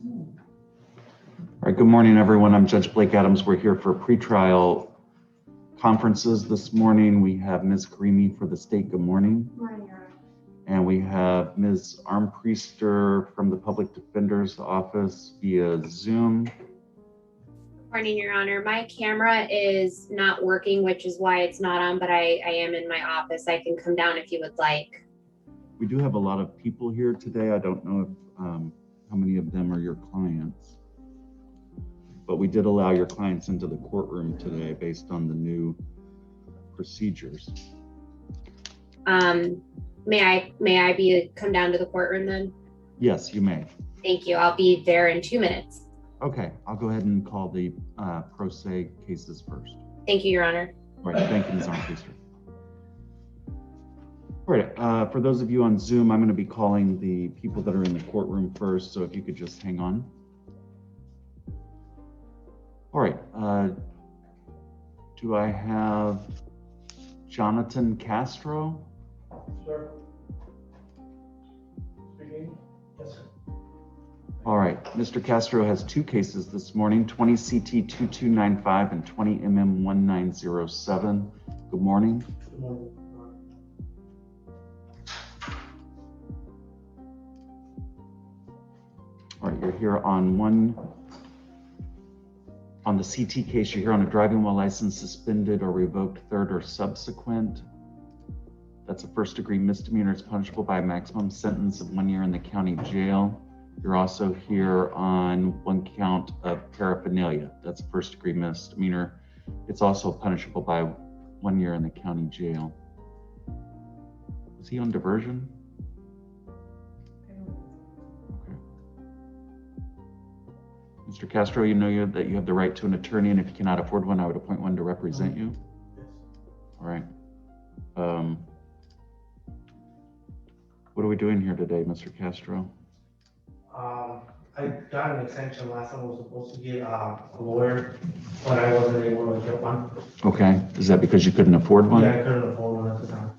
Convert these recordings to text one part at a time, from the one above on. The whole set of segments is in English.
All right, good morning, everyone. I'm Judge Blake Adams. We're here for pretrial conferences this morning. We have Ms. Karimi for the state. Good morning. Good morning, Your Honor. And we have Ms. Armpriester from the Public Defender's Office via Zoom. Good morning, Your Honor. My camera is not working, which is why it's not on, but I am in my office. I can come down if you would like. We do have a lot of people here today. I don't know if how many of them are your clients, but we did allow your clients into the courtroom today based on the new procedures. May I come down to the courtroom then? Yes, you may. Thank you. I'll be there in 2 minutes. Okay, I'll go ahead and call the pro se cases first. Thank you, Your Honor. All right, thank you, Ms. Armpriester. All right, for those of you on Zoom, I'm going to be calling the people that are in the courtroom first, so if you could just hang on. All right, do I have Jonathan Castro? Sir. Speaking. Yes, sir. All right, Mr. Castro has two cases this morning, 20 CT 2295 and 20 MM 1907. Good morning. Good morning. All right, you're here on the CT case, you're here on a driving while license suspended or revoked third or subsequent. That's a first degree misdemeanor. It's punishable by a maximum sentence of 1 year in the county jail. You're also here on one count of paraphernalia. That's a first degree misdemeanor. It's also punishable by 1 year in the county jail. Was he on diversion? Mr. Castro, you know that you have the right to an attorney, and if you cannot afford one, I would appoint one to represent you. Yes. All right. What are we doing here today, Mr. Castro? I got an extension last time. I was supposed to get a lawyer, but I wasn't able to get one. Okay. Is that because you couldn't afford one? Yeah, I couldn't afford one at the time.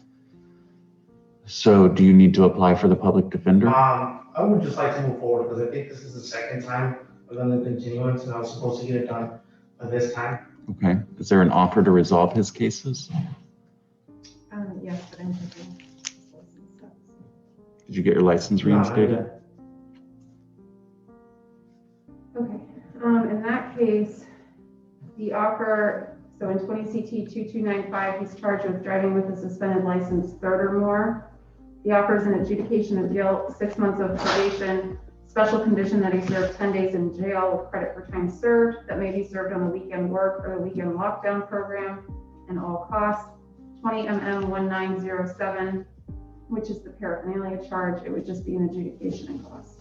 So do you need to apply for the public defender? I would just like to move forward because I think this is the second time I've done the continuance, and I was supposed to get it done this time. Okay. Is there an offer to resolve his cases? Yes, but I'm taking. Did you get your license reinstated? Okay, in that case, the offer, so in 20 CT 2295, he's charged with driving with a suspended license third or more. The offer is an adjudication of jail, 6 months of probation, special condition that he served 10 days in jail with credit for time served that may be served on the weekend work or the weekend lockdown program and all costs. 20 MM 1907, which is the paraphernalia charge. It would just be an adjudication and cost.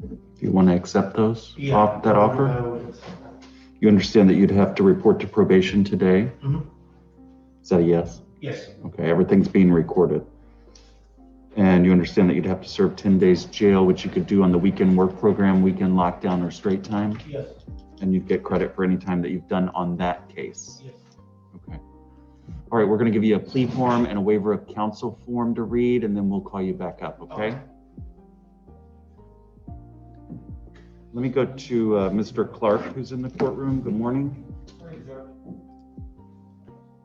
Do you want to accept those? Yeah, That offer? I would accept that. You understand that you'd have to report to probation today? Mhm. Is that a yes? Yes. Okay, everything's being recorded. And you understand that you'd have to serve 10 days jail, which you could do on the weekend work program, weekend lockdown, or straight time, Yes. and you'd get credit for any time that you've done on that case. Yes. Okay. All right, we're going to give you a plea form and a waiver of counsel form to read, and then we'll call you back up, okay? Let me go to Mr. Clark, who's in the courtroom. Good morning. Morning, Judge.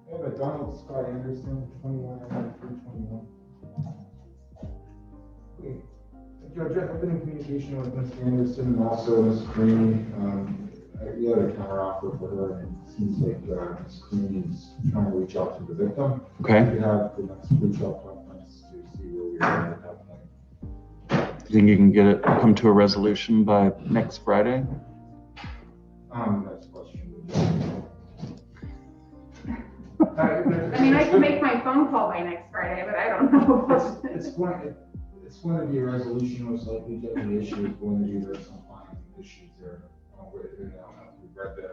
I have a Donald Scott Anderson, 21-321. Okay. Judge, I've been in communication with Mr. Anderson and also Ms. Creaney. We had a counter offer for her, and it seems like Ms. Creaney is trying to reach out to the victim. Okay. We have the next pretrial conference to see where we are at that point. Do you think you can come to a resolution by next Friday? Next question. I mean, I can make my phone call by next Friday, but I don't know. It's going to be a resolution, most likely. The issue is going to be there's some fine issues there. I don't know if we've read the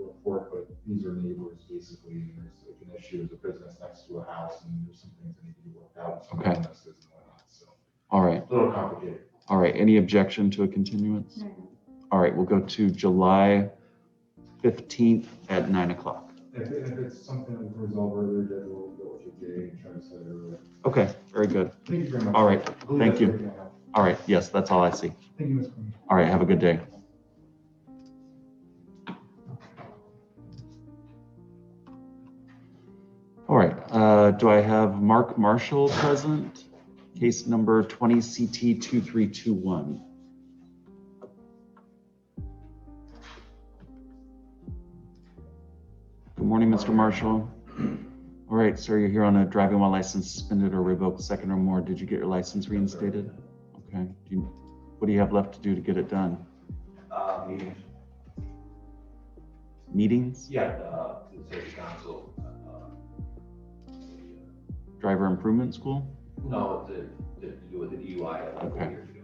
report, but these are neighbors basically. And there's like an issue with a business next to a house, and there's some things that need to be worked out. Some Okay. illnesses and whatnot. So All right. a little complicated. All right. Any objection to a continuance? No. All right. We'll go to July 15th at 9 o'clock. If it's something that we can resolve earlier, then we'll go with your day and try to set it earlier. Okay. Very good. Thank you very much. All right. I believe Thank that's you. everything I have. All right, yes, that's all I see. Thank you, Ms. Queen. All right, have a good day. All right, do I have Mark Marshall present? Case number 20 CT 2321. Good morning, Mr. Marshall. All right, sir, you're here on a driving while license suspended or revoked second or more. Did you get your license reinstated? Okay. What do you have left to do to get it done? Meetings. Meetings? Yeah, the city council. Driver improvement school? No, to do with the DUI a couple Okay. years ago.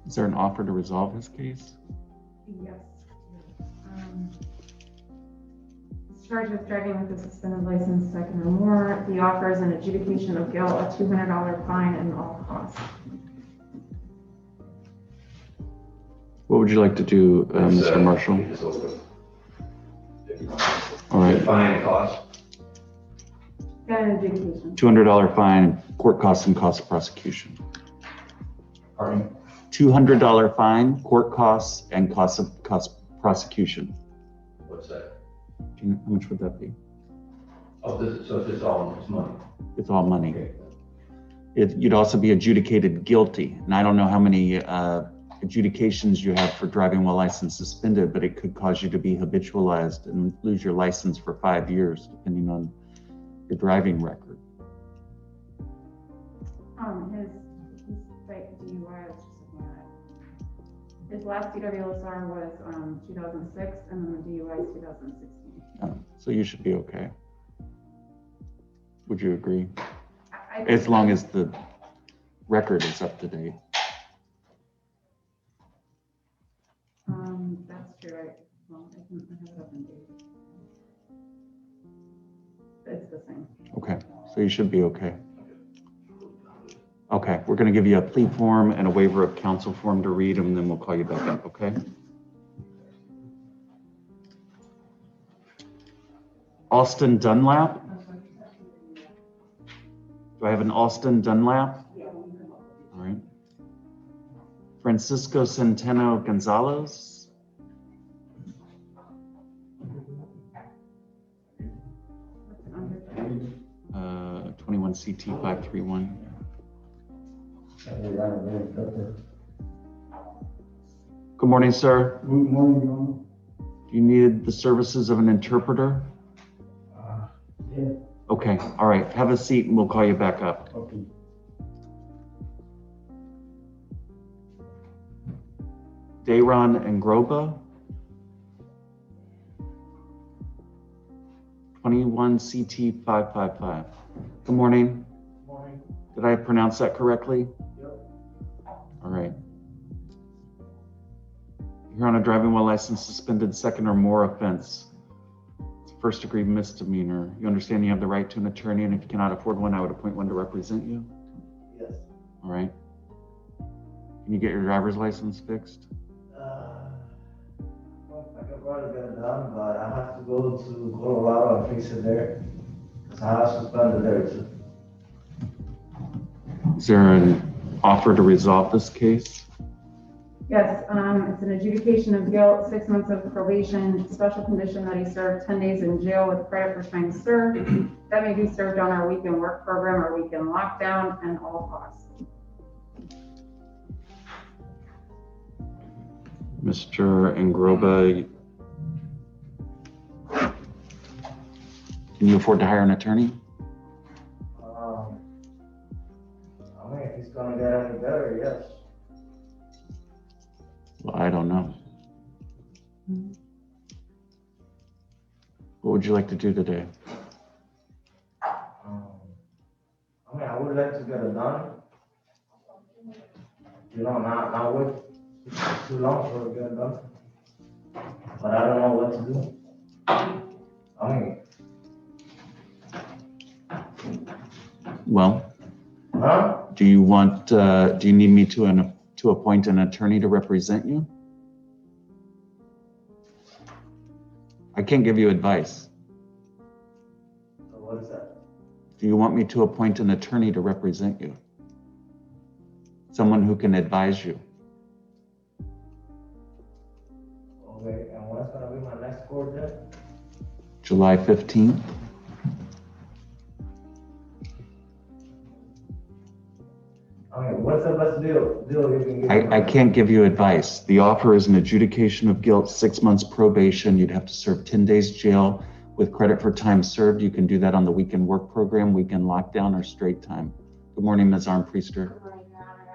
Is there an offer to resolve his case? Yes. He's charged with driving with a suspended license second or more. The offer is an adjudication of guilt, a $200 fine, and all costs. What would you like to do, Mr. Marshall? It's over. All right, Fine and cost. Got an adjudication. $200 fine, court costs and cost of prosecution. Pardon? $200 fine, court costs, and cost prosecution. What's that? Do you know, how much would that be? Oh, so it's all this money. It's all money. Okay. You'd also be adjudicated guilty, and I don't know how many adjudications you have for driving while license suspended, but it could cause you to be habitualized and lose your license for 5 years, depending on your driving record. His like DUI, I was just looking at it. His last DWSR was 2006, and then the DUI is 2016. So you should be okay. Would you agree? I As long as the record is up to date. That's true. I have it up in date. It's the same. Okay, so you should be okay. Okay, we're gonna give you a plea form and a waiver of counsel form to read, and then we'll call you back up, okay? Austin Dunlap? Do I have an Austin Dunlap? All right. Francisco Centeno Gonzalez? 21 CT 531. Good morning, sir. Good morning, Your Honor. Do you need the services of an interpreter? Yeah, Okay, all right. Have a seat and we'll call you back up. okay. Dayron and Groba? 21 CT 555. Good morning. Morning. Did I pronounce that correctly? Yep. All right. You're on a driving while license suspended second or more offense. It's a first degree misdemeanor. You understand you have the right to an attorney, and if you cannot afford one, I would appoint one to represent you. Yes. All right. Can you get your driver's license fixed? Well, I could probably get it done, but I have to go to Colorado and fix it there. Because I have suspended there too. Is there an offer to resolve this case? Yes, it's an adjudication of guilt, 6 months of probation, special condition that he served 10 days in jail with credit for time served. That may be served on our weekend work program or weekend lockdown, and all costs. Mr. Angroba, can you afford to hire an attorney? I mean, if it's gonna get any better, yes. Well, I don't know. What would you like to do today? I mean, I would like to get it done. You know, not wait too long for it to get done. But I don't know what to do. I mean, Well, huh? do you want, do you need me to appoint an attorney to represent you? I can't give you advice. So what is that? Do you want me to appoint an attorney to represent you? Someone who can advise you? Okay, and what's gonna be my next court date? July 15th? I mean, what's the best deal you can give me? I can't give you advice. The offer is an adjudication of guilt, 6 months probation. You'd have to serve 10 days jail with credit for time served. You can do that on the weekend work program, weekend lockdown, or straight time. Good morning, Ms. Armpriester. Good morning, Your Honor.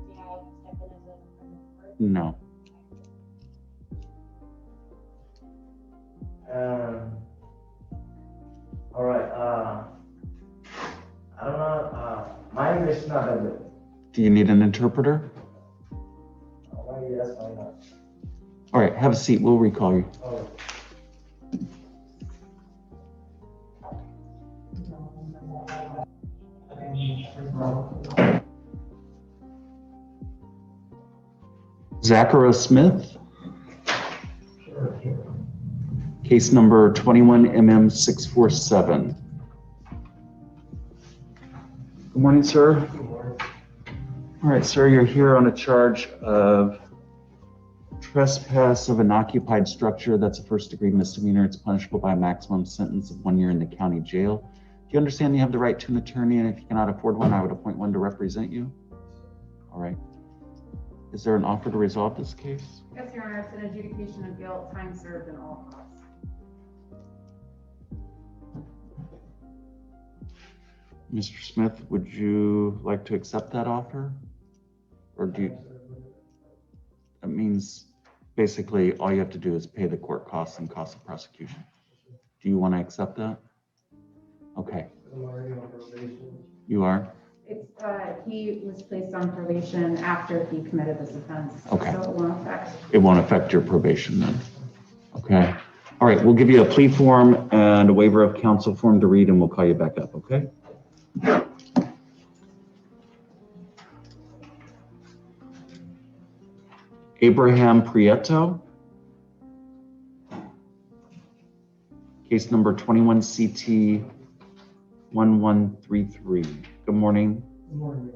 May I step in as a friend of court? No. All right, I don't know, my English is not that good. Do you need an interpreter? Maybe that's why not. All right, have a seat. We'll recall you. Oh. Zachary Smith. Case number 21MM647. Good morning, sir. All right, sir, you're here on a charge of trespass of an occupied structure. That's a first-degree misdemeanor. It's punishable by a maximum sentence of 1 year in the county jail. Do you understand you have the right to an attorney, and if you cannot afford one, I would appoint one to represent you? All right. Is there an offer to resolve this case? Yes, Your Honor, it's an adjudication of guilt, time served, and all costs. Mr. Smith, would you like to accept that offer? Or do you, that means basically all you have to do is pay the court costs and costs of prosecution. Do you want to accept that? Okay. I'm already on probation. You are? It's, he was placed on probation after he committed this offense. Okay. So it won't affect. It won't affect your probation then. Okay. All right, we'll give you a plea form and a waiver of counsel form to read, and we'll call you back up, okay? Abraham Prieto. Case number 21CT 1133. Good morning. Good morning.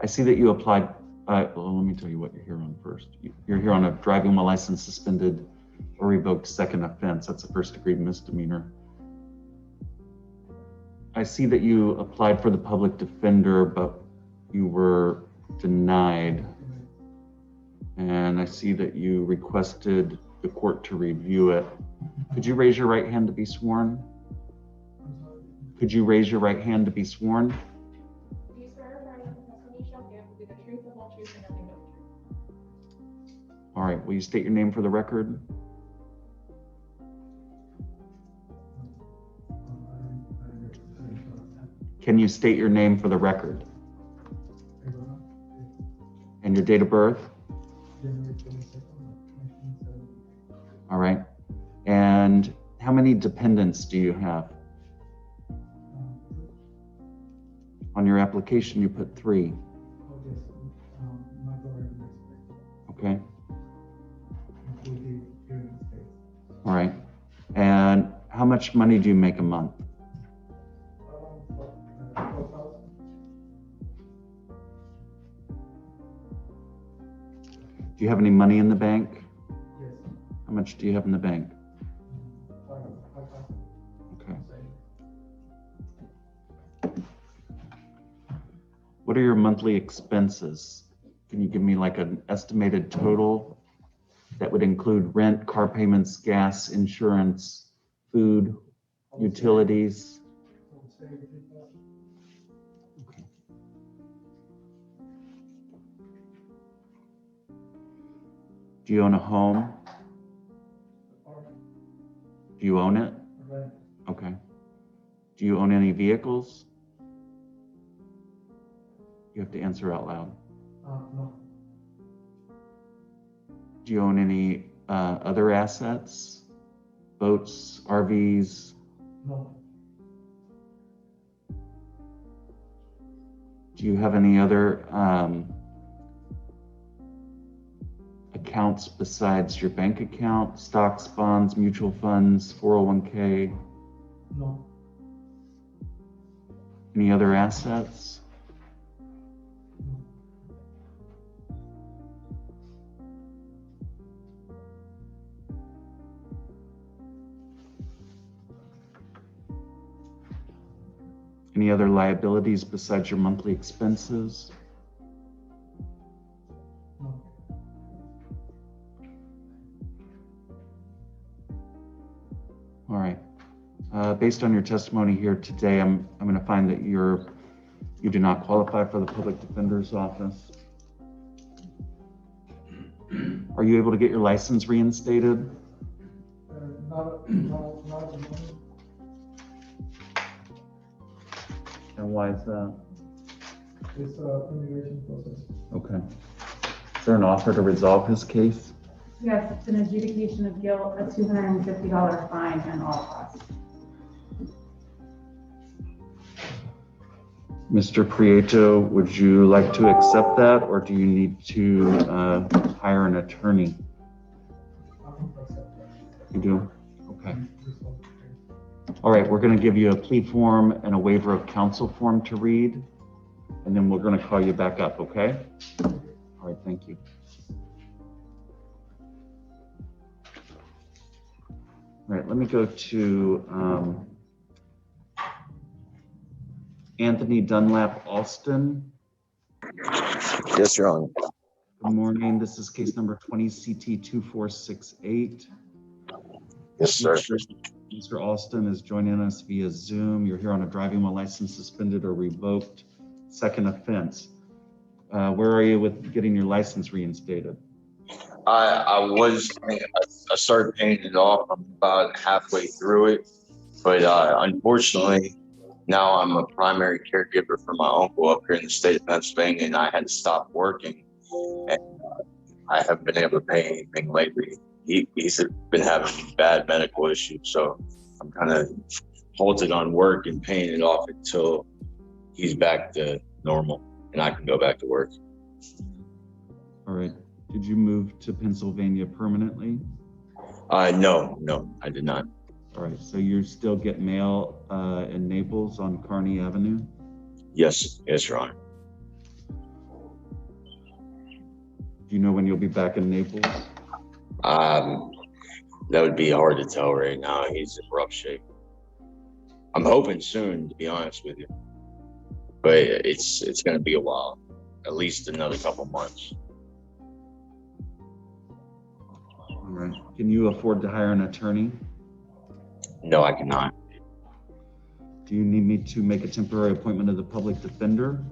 I see that you applied, well, let me tell you what you're here on first. You're here on a driving while license suspended or revoked second offense. That's a first degree misdemeanor. I see that you applied for the public defender, but you were denied. And I see that you requested the court to review it. Could you raise your right hand to be sworn? Could you raise your right hand to be sworn? Do you swear or affirm that the testimony you shall give will be the truth, the whole truth, and nothing but the truth? All right, will you state your name for the record? Can you state your name for the record? And your date of birth? All right. And how many dependents do you have? On your application, you put 3. Okay. All right. And how much money do you make a month? Do you have any money in the bank? Yes. How much do you have in the bank? Okay. What are your monthly expenses? Can you give me like an estimated total that would include rent, car payments, gas, insurance, food, utilities? Okay. Do you own a home? Do you own it? Okay. Do you own any vehicles? You have to answer out loud. No. Do you own any other assets? Boats, RVs? No. Do you have any other accounts besides your bank account, stocks, bonds, mutual funds, 401k? No. Any other assets? Any other liabilities besides your monthly expenses? No. All right. Based on your testimony here today, I'm going to find that you do not qualify for the public defender's office. Are you able to get your license reinstated? Not at the moment. And why is that? It's immigration process. Okay. Is there an offer to resolve his case? Yes, it's an adjudication of guilt, a $250 fine, and all costs. Mr. Prieto, would you like to accept that, or do you need to hire an attorney? You do? Okay. All right, we're going to give you a plea form and a waiver of counsel form to read, and then we're going to call you back up, okay? All right, thank you. All right, let me go to Anthony Dunlap Alston. Yes, Your Honor. Good morning. This is case number 20 CT 2468. Yes, sir. Mr. Alston is joining us via Zoom. You're here on a driving while license suspended or revoked, second offense. Where are you with getting your license reinstated? I started paying it off. I'm about halfway through it, but unfortunately, now I'm a primary caregiver for my uncle up here in the state of Pennsylvania, and I had to stop working, and I haven't been able to pay anything lately. He's been having bad medical issues, so I'm kind of halted on work and paying it off until he's back to normal and I can go back to work. All right. Did you move to Pennsylvania permanently? No, I did not. All right. So you still get mail in Naples on Kearney Avenue? Yes, Your Honor. Do you know when you'll be back in Naples? That would be hard to tell right now. He's in rough shape. I'm hoping soon, to be honest with you, but it's going to be a while, at least another couple months. All right. Can you afford to hire an attorney? No, I cannot. Do you need me to make a temporary appointment of the public defender?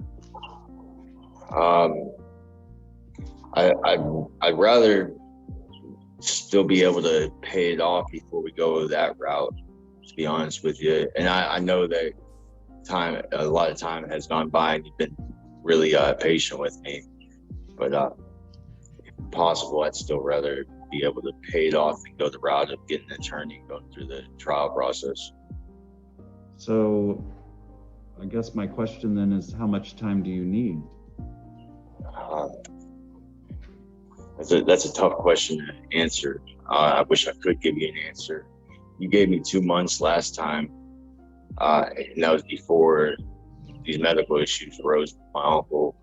I'd rather still be able to pay it off before we go that route, to be honest with you. And I know that a lot of time has gone by and you've been really patient with me, but if possible, I'd still rather be able to pay it off and go the route of getting an attorney, going through the trial process. So I guess my question then is, how much time do you need? That's a tough question to answer. I wish I could give you an answer. You gave me 2 months last time, and that was before these medical issues arose with my uncle.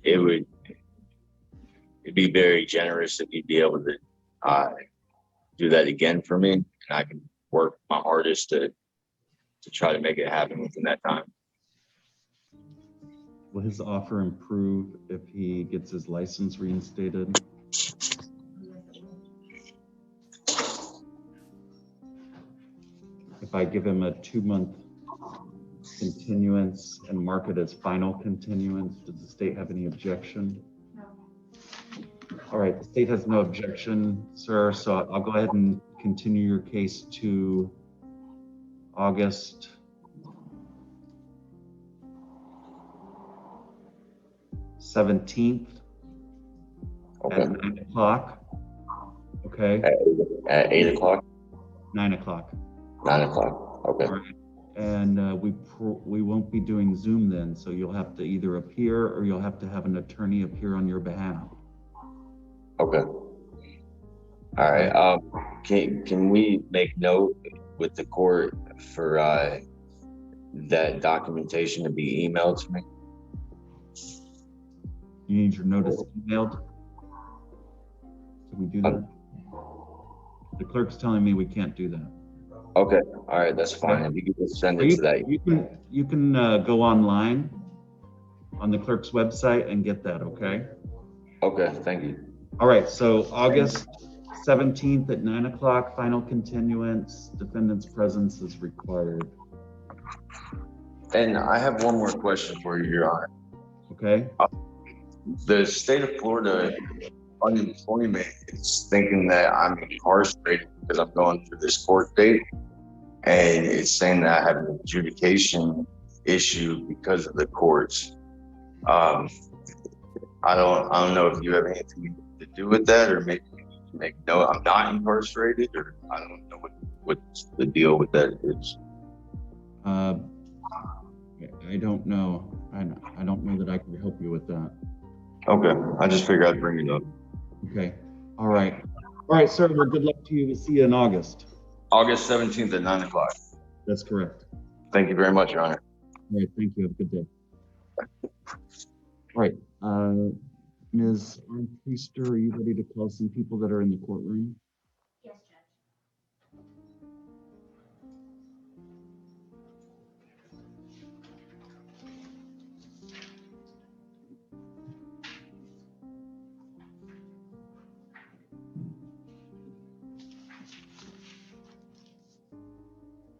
It'd be very generous if you'd be able to do that again for me, and I can work my hardest to try to make it happen within that time. Will his offer improve if he gets his license reinstated? If I give him a 2-month continuance and mark it as final continuance, does the state have any objection? No. All right, the state has no objection, sir, so I'll go ahead and continue your case to August 17th Okay. at 9 o'clock. Okay, At 8 o'clock? 9 o'clock. 9 o'clock. Okay. All right. And we won't be doing Zoom then, so you'll have to either appear or you'll have to have an attorney appear on your behalf. Okay. All right. Can we make note with the court for that documentation to be emailed to me? You need your notice emailed? Can we do that? The clerk's telling me we can't do that. Okay. All right. That's fine. If you could just send it to that. You can go online on the clerk's website and get that, okay? Okay. Thank you. All right. So August 17th at 9 o'clock, final continuance, defendant's presence is required. And I have one more question for you, Your Honor. Okay. The state of Florida unemployment is thinking that I'm incarcerated because I'm going through this court date, and it's saying that I have an adjudication issue because of the courts. I don't know if you have anything to do with that, or maybe make no, I'm not incarcerated, or I don't know what the deal with that is. I don't know. I don't know that I can help you with that. Okay, I just figured I'd bring it up. Okay. All right. All right, sir. Well, good luck to you. We'll see you in August. August 17th at 9 o'clock. That's correct. Thank you very much, Your Honor. All right. Thank you. Have a good day. All right. Ms. Armpriester, are you ready to call some people that are in the courtroom? Yes, Judge.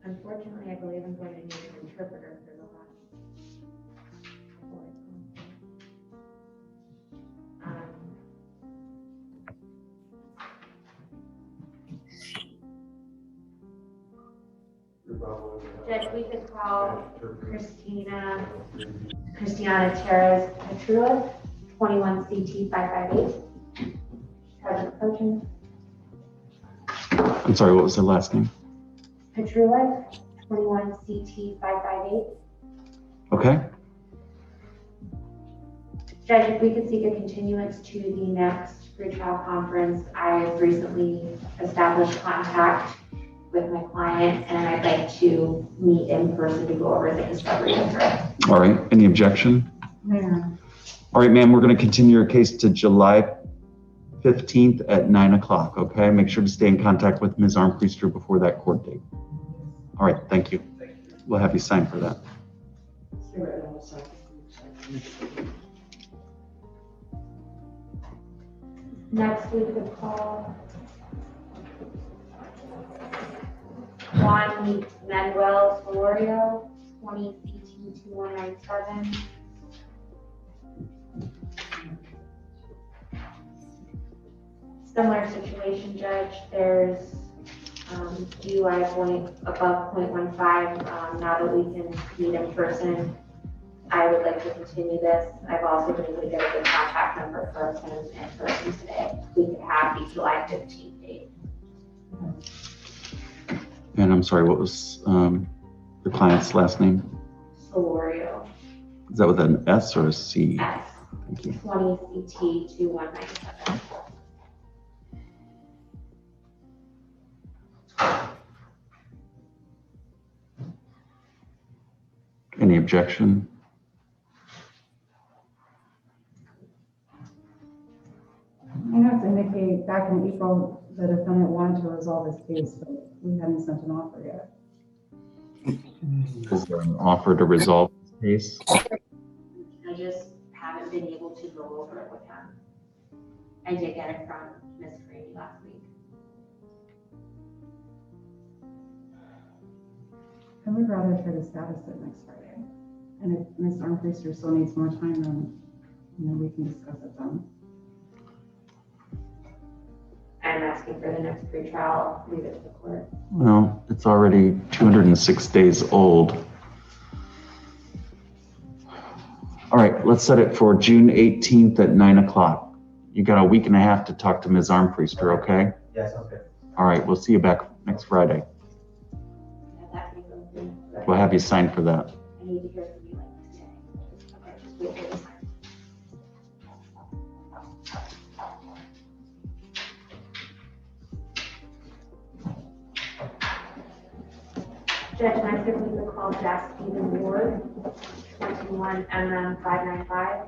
Unfortunately, I believe I'm going to need an interpreter for the last. Judge, we could call Christiana Terrace Petrua, 21 CT 558. Sergeant approaching. I'm sorry, what was the last name? Petrua, 21 CT 558. Okay. Judge, if we could seek a continuance to the next pretrial conference, I've recently established contact with my client, and I'd like to meet in person to go over the discovery of her. All right. Any objection? Yeah. All right, ma'am, we're going to continue your case to July 15th at 9 o'clock, okay? Make sure to stay in contact with Ms. Armpriester before that court date. All right, thank you. We'll have you sign for that. Next, we could call Juan Manuel Solorio, 20 CT 2197. Similar situation, Judge. There's DUI point above 0.15. Now that we can meet in person, I would like to continue this. I've also been able to get a good contact number for him in person today. We could have the July 15th date. And I'm sorry, what was the client's last name? Solorio. Is that with an S or a C? S. Thank you. 20 CT 2197. Any objection? I have to indicate back in April, the defendant wanted to resolve his case, but we hadn't sent an offer yet. Is there an offer to resolve this case? I just haven't been able to go over it with him. I did get it from Ms. Grady last week. I would rather try to status it next Friday. And if Ms. Armpriester still needs more time, then, we can discuss it then. I'm asking for the next pretrial, leave it to the court. Well, it's already 206 days old. All right, let's set it for June 18th at 9 o'clock. You got a week and a half to talk to Ms. Armpriester, okay? Yes, okay. All right, we'll see you back next Friday. Yeah, that can go through. We'll have you sign for that. I need to hear from you like today. Okay, just wait for the sign. Judge, can I give you the call Jack Stephen Ward, 21 MM 595.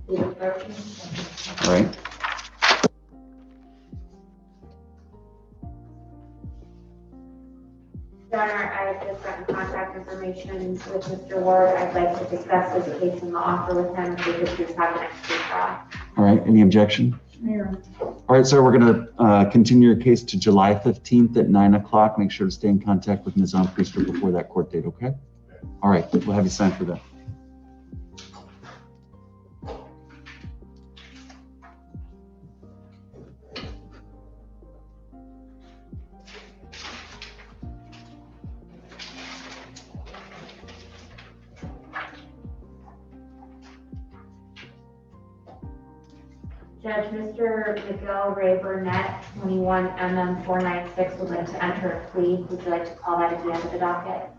All right. Your Honor, I have just gotten contact information with Mr. Ward. I'd like to discuss this case and the offer with him if we could please have an extra trial. All right. Any objection? Mayor, All right, sir, we're going to continue your case to July 15th at 9 o'clock. Make sure to stay in contact with Ms. Priester before that court date, okay? All right, we'll have you sign for that. Judge, Mr. Miguel Ray Burnett, 21 MM 496, would like to enter a plea. Would you like to call that at the end of the docket?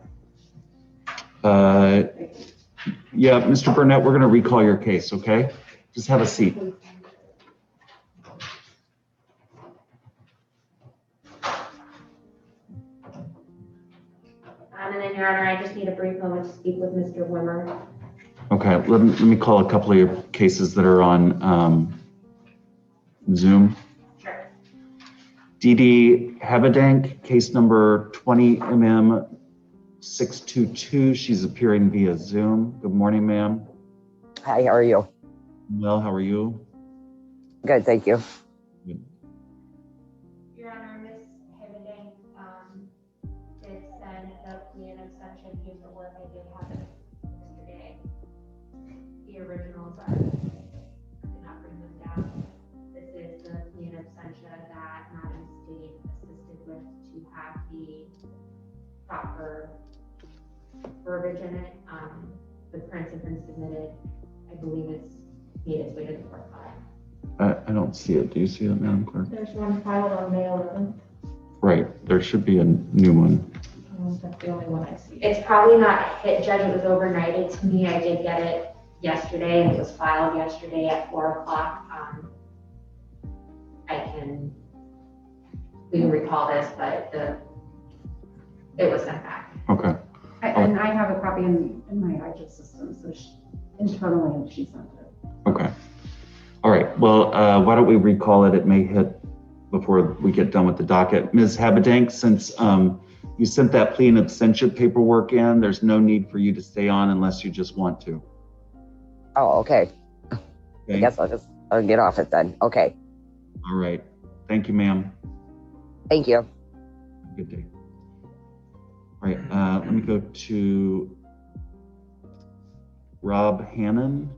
Yeah, Mr. Burnett, we're going to recall your case, okay? Just have a seat. And then, Your Honor, I just need a brief moment to speak with Mr. Wimmer. Okay, let me call a couple of your cases that are on Zoom. Sure. Dee Habedank, case number 20MM622. She's appearing via Zoom. Good morning, ma'am. Hi, how are you? Well, how are you? Good, thank you. Good. Your Honor, Ms. Habedank did send the plea and abstention paperwork. I did have it yesterday. The originals are, I did not bring them down. This is the plea and abstention that Madam State assisted with to have the proper verbiage in it. The prints have been submitted. I believe it's made its way to the court file. I don't see it. Do you see it, Madam Clerk? there's one filed on May 11th. Right, there should be a new one. That's the only one I see. It's probably not hit, Judge. It was overnighted to me. I did get it yesterday, and it was filed yesterday at 4 o'clock. We can recall this, but it was sent back. Okay. And I have a copy in my IGIS system, so internally she sent it. Okay. All right. Well, why don't we recall it? It may hit before we get done with the docket. Ms. Habedank, since you sent that plea and abstention paperwork in, there's no need for you to stay on unless you just want to. Oh, okay. Okay. I guess I'll get off it then. Okay. All right. Thank you, ma'am. Thank you. Good day. All right. Let me go to Rob Hannon.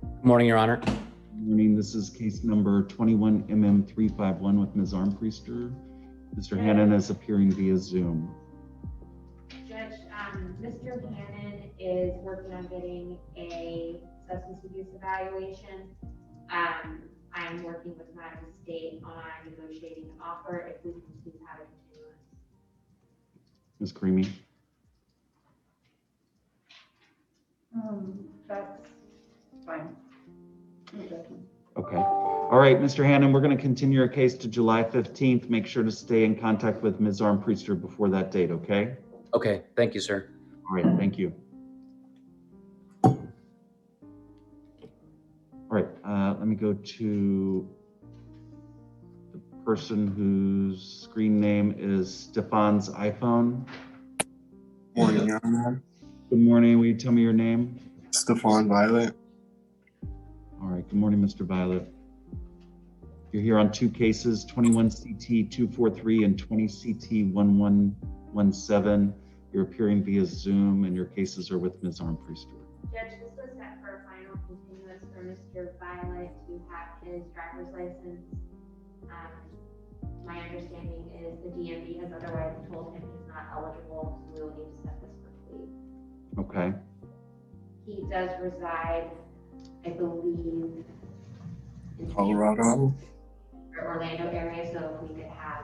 Good morning, Your Honor. Good morning. This is case number 21MM351 with Ms. Armpriester. Mr. Hannon is appearing via Zoom. Judge, Mr. Hannon is working on getting a substance abuse evaluation. I'm working with Madam State on negotiating an offer if we can please have a continuance. Ms. Creamy. That's fine. No judgment. Okay. All right, Mr. Hannon, we're going to continue your case to July 15th. Make sure to stay in contact with Ms. Armpriester before that date, okay? Okay, thank you, sir. All right, thank you. All right, let me go to the person whose screen name is Stefan's iPhone. Morning, Your Honor. Good morning. Will you tell me your name? Stefan Violet. All right, good morning, Mr. Violet. You're here on two cases, 21CT243 and 20CT1117. You're appearing via Zoom and your cases are with Ms. Armpriester. Judge, this was set for a final continuance for Mr. Violet to have his driver's license. My understanding is the DMV has otherwise told him he's not eligible, so we will need to set this for plea. Okay. He does reside, I believe, in Colorado. Orlando area, so if we could have,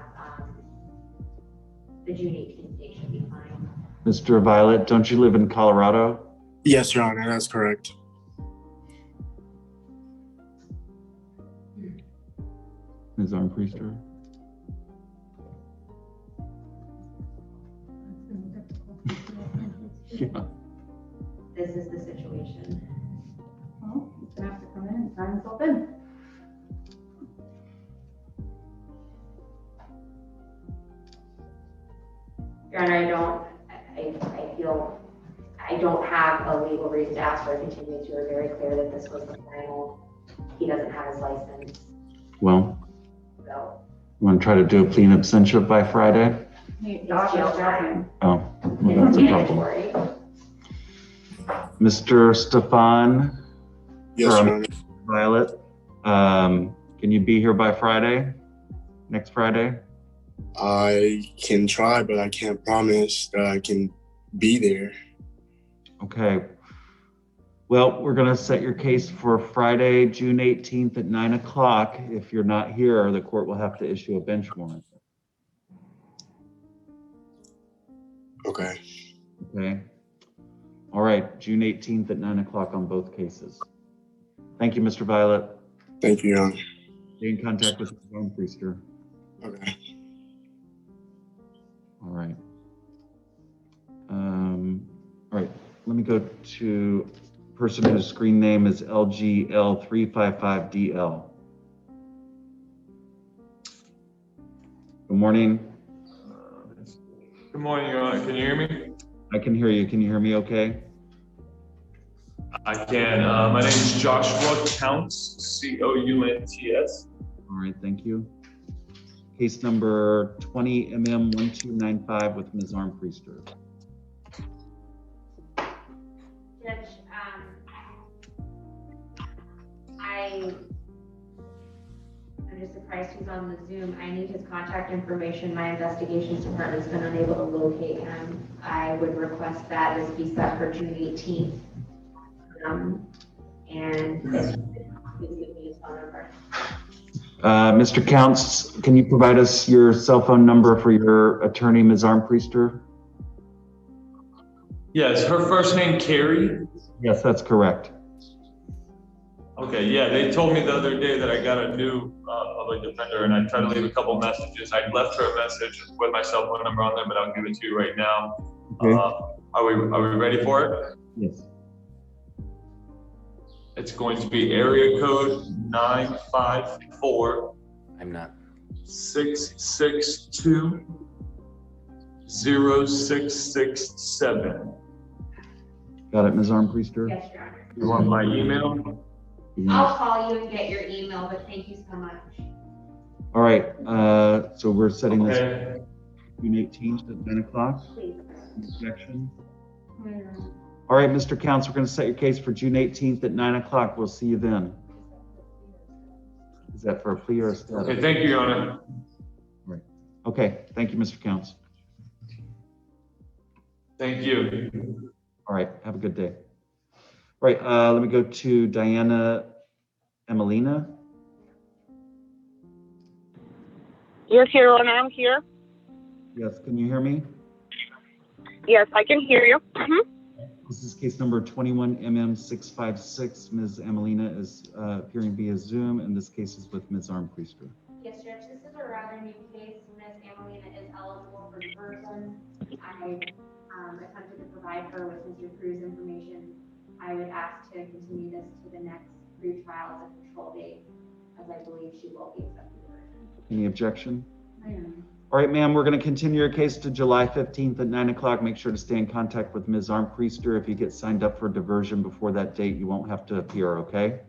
the June 18th date should be fine. Mr. Violet, don't you live in Colorado? Yes, Your Honor, that's correct. Ms. Armpriester? Yeah. This is the situation. Well, he's gonna have to come in and sign himself in. Your Honor, I feel I don't have a legal reason to ask for a continuance. You were very clear that this was the final. He doesn't have his license, Well, so. you want to try to do a plea in absentia by Friday? The officer's driving. Oh, well, that's a problem. Mandatory. Mr. Stefan? Yes, or, Your Honor. Violet, can you be here by Friday? Next Friday? I can try, but I can't promise that I can be there. Okay. Well, we're going to set your case for Friday, June 18th at 9 o'clock. If you're not here, the court will have to issue a bench warrant. Okay. Okay. All right, June 18th at 9 o'clock on both cases. Thank you, Mr. Violet. Thank you, Your Honor. Stay in contact with the Armpriester. Okay. All right. All right, let me go to person whose screen name is LGL355DL. Good morning. Good morning, Your Honor. Can you hear me? I can hear you. Can you hear me okay? I can. My name is Joshua Counts, Counts. All right, thank you. Case number 20MM1295 with Ms. Armpriester. Judge, I'm just surprised he's on the Zoom. I need his contact information. My investigations department's been unable to locate him. I would request that this be set for June 18th. And please give me his phone number. Mr. Counts, can you provide us your cell phone number for your attorney, Ms. Armpriester? Yes, her first name, Carrie. Yes, that's correct. Okay, yeah, they told me the other day that I got a new public defender, and I tried to leave a couple messages. I left her a message with my cell phone number on there, but I'll give it to you right now. Okay. Are we ready for it? Yes. It's going to be area code 954. I'm not. 662 0667. Got it, Ms. Armpriester? Yes, Your Honor. You want my email? I'll call you and get your email, but thank you so much. All right, so we're setting this Okay. June 18th at 9 o'clock. Please. Objection? All right, Mr. Counts, we're going to set your case for June 18th at 9 o'clock. We'll see you then. Is that for a plea or a status? Okay, thank you, Your Honor. All right. Okay, thank you, Mr. Counts. Thank you. All right, have a good day. All right, let me go to Diana Emelina. Yes, Your Honor, I'm here. Yes, can you hear me? Yes, I can hear you. This is case number 21MM656. Ms. Emelina is appearing via Zoom, and this case is with Ms. Armpriester. Yes, Judge, this is a rather new case. Ms. Amelina is eligible for diversion. I attempted to provide her with Mr. Cruz's information. I would ask to continue this to the next pretrial as a control date, as I believe she will be accepted diversion. Any objection? All right, ma'am, we're going to continue your case to July 15th at 9 o'clock. Make sure to stay in contact with Ms. Armpriester. If you get signed up for diversion before that date, you won't have to appear, okay?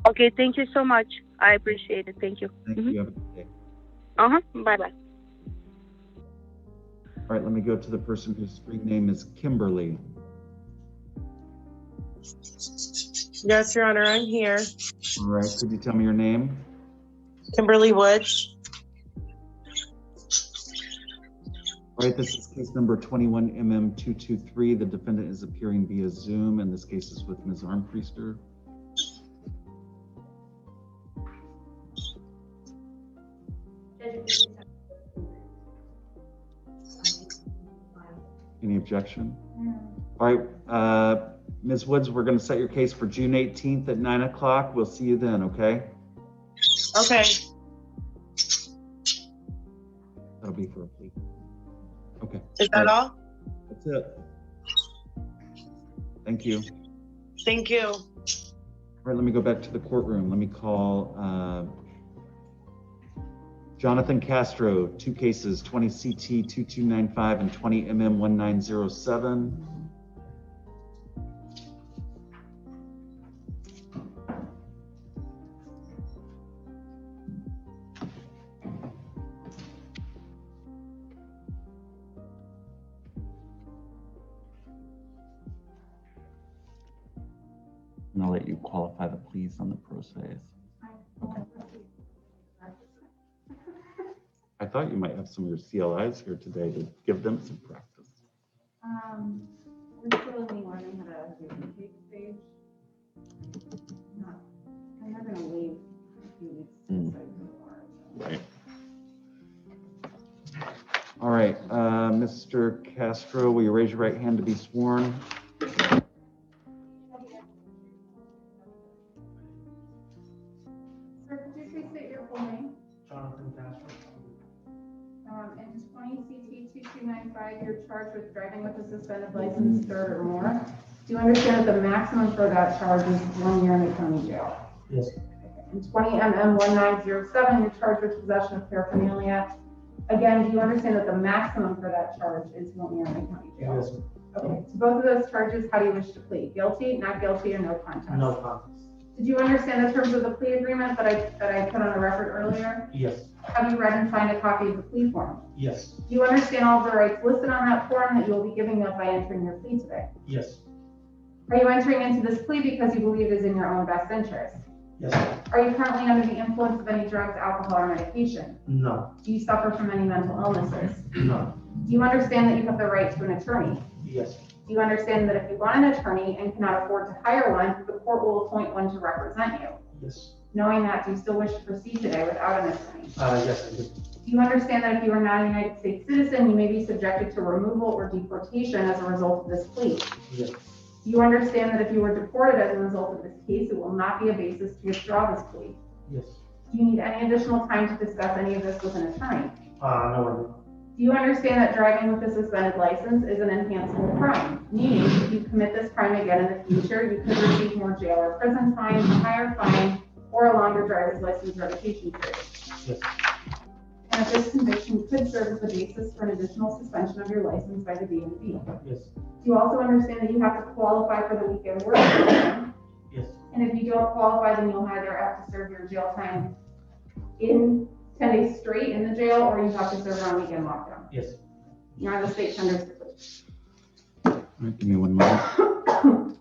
Okay, thank you so much. I appreciate it. Thank you. Thank you. Have a good day. Bye-bye. All right, let me go to the person whose screen name is Kimberly. Yes, Your Honor, I'm here. All right, could you tell me your name? Kimberly Woods. All right, this is case number 21MM223. The defendant is appearing via Zoom, and this case is with Ms. Armpriester. Any objection? Yeah. All right, Ms. Woods, we're going to set your case for June 18th at 9 o'clock. We'll see you then, okay? Okay. That'll be for a plea. Okay. Is that all? That's it. Thank you. Thank you. All right, let me go back to the courtroom. Let me call Jonathan Castro, 2 cases, 20 CT 2295 and 20 MM 1907. And I'll let you qualify the pleas on the pro ses. Okay. I thought you might have some of your CLIs here today to give them some practice. We're still learning how to do the intake stage. And they're gonna leave a few weeks since I go to Right. All right, Mr. Castro, will you raise your right hand to be sworn? Sir, could you please state your full name? Jonathan Castro. In 20 CT 2295, you're charged with driving with a suspended license, third or more. Do you understand that the maximum for that charge is 1 year in the county jail? Yes. In 20 MM 1907, you're charged with possession of paraphernalia. Again, do you understand that the maximum for that charge is 1 year in the county jail? Yes. Okay, to both of those charges, how do you wish to plead? Guilty, not guilty, or no contest? No contest. Did you understand the terms of the plea agreement that I put on the record earlier? Yes. Have you read and signed a copy of the plea form? Yes. Do you understand all the rights listed on that form that you will be giving up by entering your plea today? Yes. Are you entering into this plea because you believe it is in your own best interest? Yes. Are you currently under the influence of any drugs, alcohol, or medication? No. Do you suffer from any mental illnesses? No. Do you understand that you have the right to an attorney? Yes. Do you understand that if you want an attorney and cannot afford to hire one, the court will appoint one to represent you? Yes. Knowing that, do you still wish to proceed today without an attorney? Yes, I do. Do you understand that if you are not a United States citizen, you may be subjected to removal or deportation as a result of this plea? Yes. Do you understand that if you were deported as a result of this case, it will not be a basis to withdraw this plea? Yes. Do you need any additional time to discuss any of this with an attorney? No, I do. Do you understand that driving with a suspended license is an enhanceable crime? Meaning, if you commit this crime again in the future, you could receive more jail or prison time, a higher fine, or a longer driver's license revocation period. Yes. And if this conviction could serve as the basis for an additional suspension of your license by the DMV. Yes. Do you also understand that you have to qualify for the weekend work program? Yes. And if you don't qualify, then you'll either have to serve your jail time in 10 days straight in the jail, or you have to serve on weekend lockdown. Yes. You're on the state tenders to please. All right, give me 1 moment.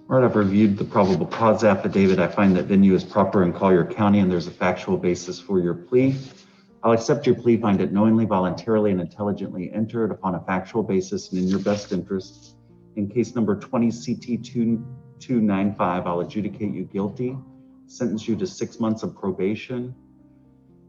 All right, I've reviewed the probable cause affidavit. I find that venue is proper in Collier County and there's a factual basis for your plea. I'll accept your plea, find it knowingly, voluntarily, and intelligently entered upon a factual basis and in your best interest. In case number 20 CT 2295, I'll adjudicate you guilty, sentence you to 6 months of probation.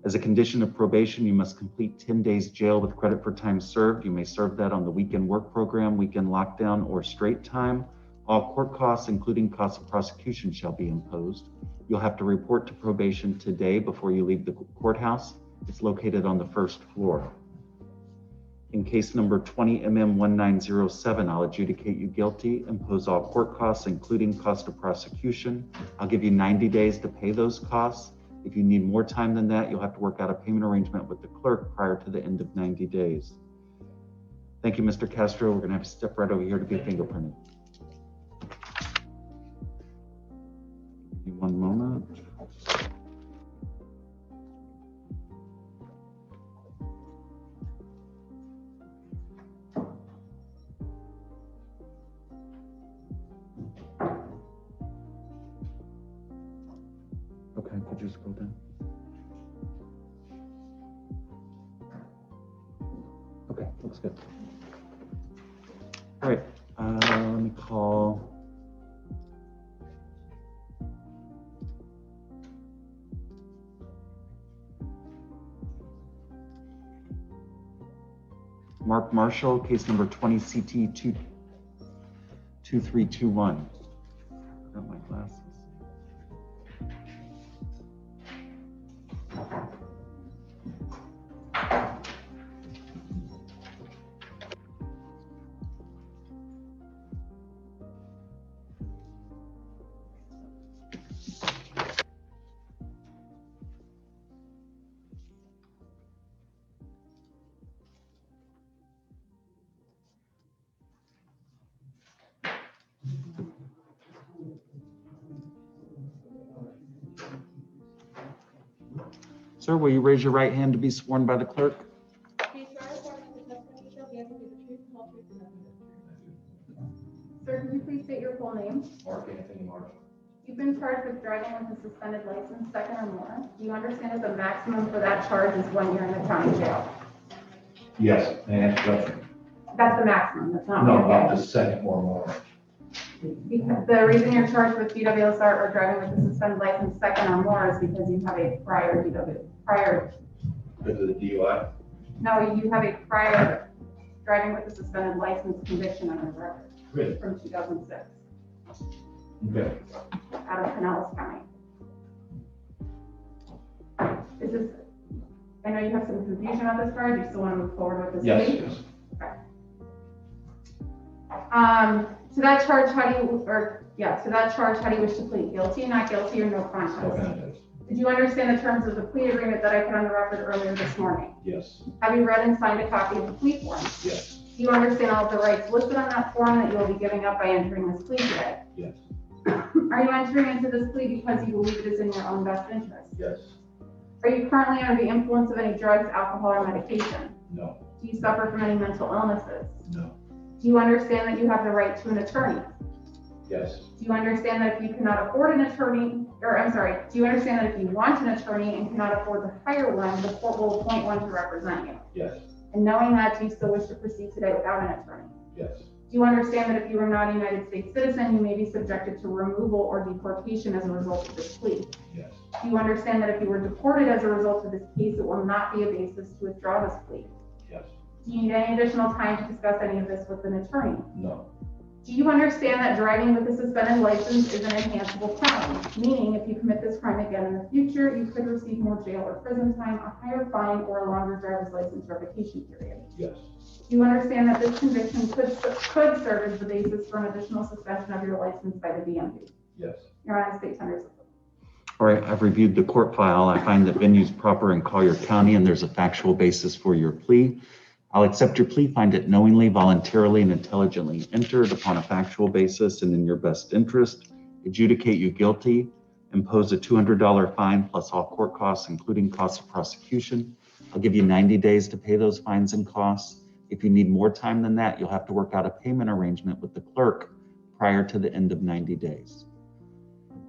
As a condition of probation, you must complete 10 days jail with credit for time served. You may serve that on the weekend work program, weekend lockdown, or straight time. All court costs, including costs of prosecution, shall be imposed. You'll have to report to probation today before you leave the courthouse. It's located on the first floor. In case number 20 MM 1907, I'll adjudicate you guilty, impose all court costs, including cost of prosecution. I'll give you 90 days to pay those costs. If you need more time than that, you'll have to work out a payment arrangement with the clerk prior to the end of 90 days. Thank you, Mr. Castro. We're going to have to step right over here to be fingerprinted. Give me 1 moment. Okay, could you scroll down? Looks good. All right, let me call. Mark Marshall, case number 20 CT 2321. Got my glasses. Sir, will you raise your right hand to be sworn by the clerk? Sir, could you please state your full name? Mark Anthony Marshall. You've been charged with driving with a suspended license, second or more. Do you understand that the maximum for that charge is 1 year in the county jail? Yes, and question. That's the maximum, that's not. No, one about year. the second or more. Because the reason you're charged with DWSR or driving with a suspended license, second or more, is because you have a prior Because of the DUI? no, you have a prior driving with a suspended license conviction on your record. Really? From 2006. Okay. Out of Pinellas County. Is this, I know you have some confusion on this charge, you still want to move forward with this? Yes. Plea? Yes. Okay. To that charge, how do you wish to plead? Guilty, not guilty, or no contest? No contest. Did you understand the terms of the plea agreement that I put on the record earlier this morning? Yes. Have you read and signed a copy of the plea form? Yes. Do you understand all of the rights listed on that form that you will be giving up by entering this plea today? Yes. Are you entering into this plea because you believe it is in your own best interest? Yes. Are you currently under the influence of any drugs, alcohol, or medication? No. Do you suffer from any mental illnesses? No. Do you understand that you have the right to an attorney? Yes. Do you understand that if you cannot afford an attorney, do you understand that if you want an attorney and cannot afford to hire one, the court will appoint one to represent you? Yes. And knowing that, do you still wish to proceed today without an attorney? Yes. Do you understand that if you are not a United States citizen, you may be subjected to removal or deportation as a result of this plea? Yes. Do you understand that if you were deported as a result of this case, it will not be a basis to withdraw this plea? Yes. Do you need any additional time to discuss any of this with an attorney? No. Do you understand that driving with a suspended license is an enhanceable crime? Meaning, if you commit this crime again in the future, you could receive more jail or prison time, a higher fine, or a longer driver's license revocation period? Yes. Do you understand that this conviction could serve as the basis for an additional suspension of your license by the DMV? Yes. Your Honor, state tenders. All right, I've reviewed the court file. I find that venue's proper in Collier County and there's a factual basis for your plea. I'll accept your plea, find it knowingly, voluntarily, and intelligently entered upon a factual basis and in your best interest, adjudicate you guilty, impose a $200 fine plus all court costs, including costs of prosecution. I'll give you 90 days to pay those fines and costs. If you need more time than that, you'll have to work out a payment arrangement with the clerk prior to the end of 90 days.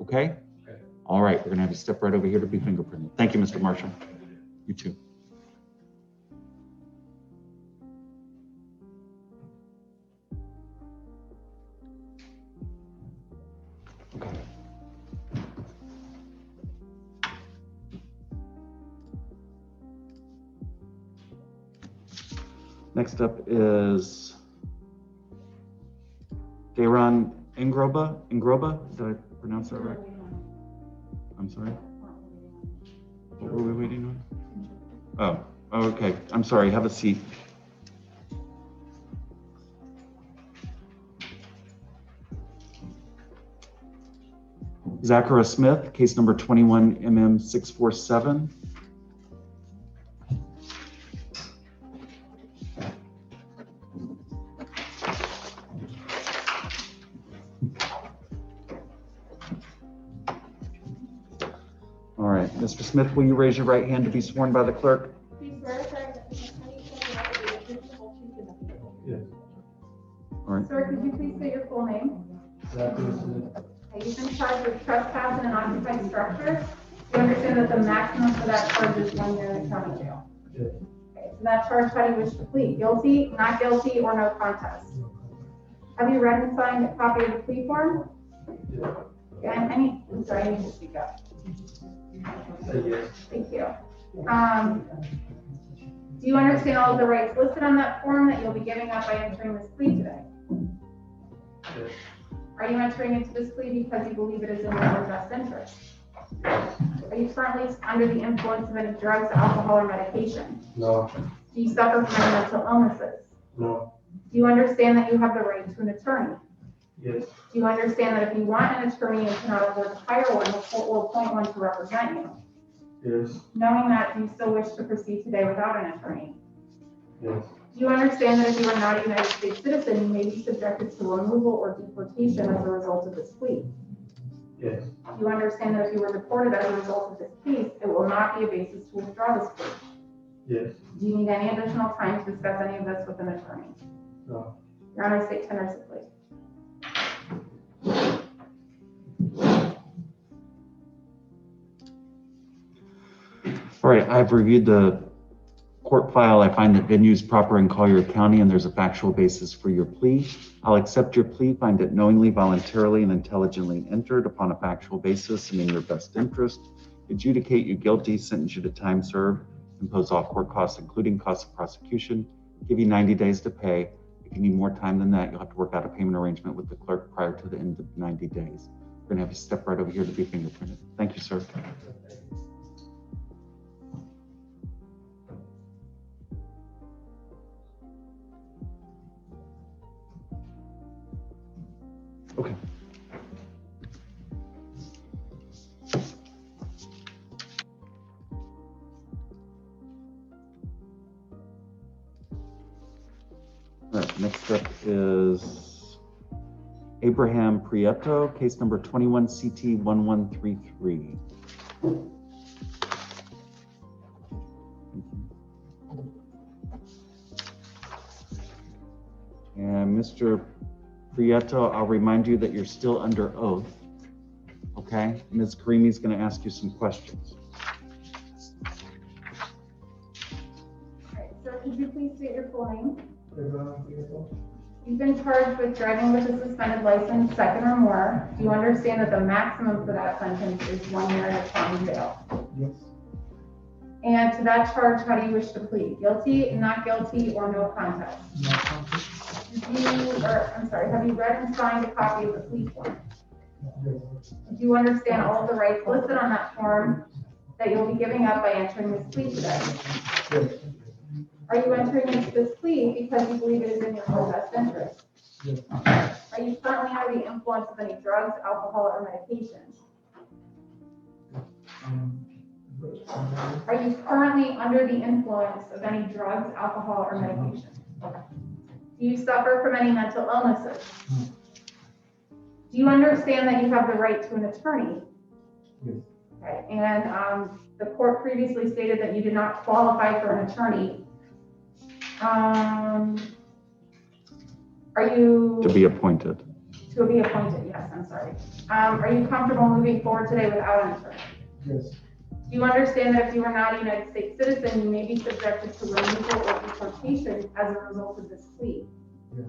Okay? Okay. All right, we're gonna have you step right over here to be fingerprinted. Thank you, Mr. Marshall. You too. Okay. Next up is therein Ingroba. Did I pronounce that right? I'm sorry. What were we waiting on? Oh, okay. I'm sorry. Have a seat. Zachary Smith, case number 21MM647. All right, Mr. Smith, will you raise your right hand to be sworn by the clerk? Please verify that the testimony showing that the truth, the whole truth, and nothing but the truth. Yes. All right. Sir, could you please state your full name? Zachary Smith. Okay, you've been charged with trespass in an occupied structure. Do you understand that the maximum for that charge is 1 year in county jail? Yes. Okay, to to that charge, how do you wish to plead? Guilty, not guilty, or no contest? Have you read and signed a copy of the plea form? And I'm sorry, I need to speak up. Yes. Thank you. Do you understand all of the rights listed on that form that you'll be giving up by entering this plea today? Yes. Are you entering into this plea because you believe it is in your best interest? Are you currently under the influence of any drugs, alcohol, or medication? No. Do you suffer from any mental illnesses? No. Do you understand that you have the right to an attorney? Yes. Do you understand that if you want an attorney and cannot afford to hire one, the court will appoint one to represent you? Yes. Knowing that, do you still wish to proceed today without an attorney? Yes. Do you understand that if you are not a United States citizen, you may be subjected to removal or deportation as a result of this plea? Yes. Do you understand that if you were deported as a result of this case, it will not be a basis to withdraw this plea? Yes. Do you need any additional time to discuss any of this with an attorney? No. Your Honor, state tenors of plea. All right, I've reviewed the court file. I find that venue is proper in Collier County and there's a factual basis for your plea. I'll accept your plea, find it knowingly, voluntarily, and intelligently entered upon a factual basis and in your best interest. Adjudicate you guilty, sentence you to time served, impose all court costs, including costs of prosecution, give you 90 days to pay. If you need more time than that, you'll have to work out a payment arrangement with the clerk prior to the end of 90 days. We're gonna have you step right over here to be fingerprinted. Thank you, sir. Okay. All right, next up is Abraham Prieto, case number 21CT1133. And Mr. Prieto, I'll remind you that you're still under oath, okay? Ms. Karimi is going to ask you some questions. All right, sir, could you please state your full name? You've been charged with driving with a suspended license, second or more. Do you understand that the maximum for that sentence is 1 year in a county jail? Yes. And to that charge, how do you wish to plead? Guilty, not guilty, or no contest? No contest. Have you read and signed a copy of the plea form? Yes. Do you understand all of the rights listed on that form that you'll be giving up by entering this plea today? Yes. Are you entering into this plea because you believe it is in your best interest? Yes. Are you currently under the influence of any drugs, alcohol, or medication? Are you currently under the influence of any drugs, alcohol, or medication? Do you suffer from any mental illnesses? Do you understand that you have the right to an attorney? Yes. Okay, and the court previously stated that you did not qualify for an attorney. Are you? To be appointed. To be appointed, yes, I'm sorry. Are you comfortable moving forward today without an attorney? Yes. Do you understand that if you are not a United States citizen, you may be subjected to removal or deportation as a result of this plea? Yes.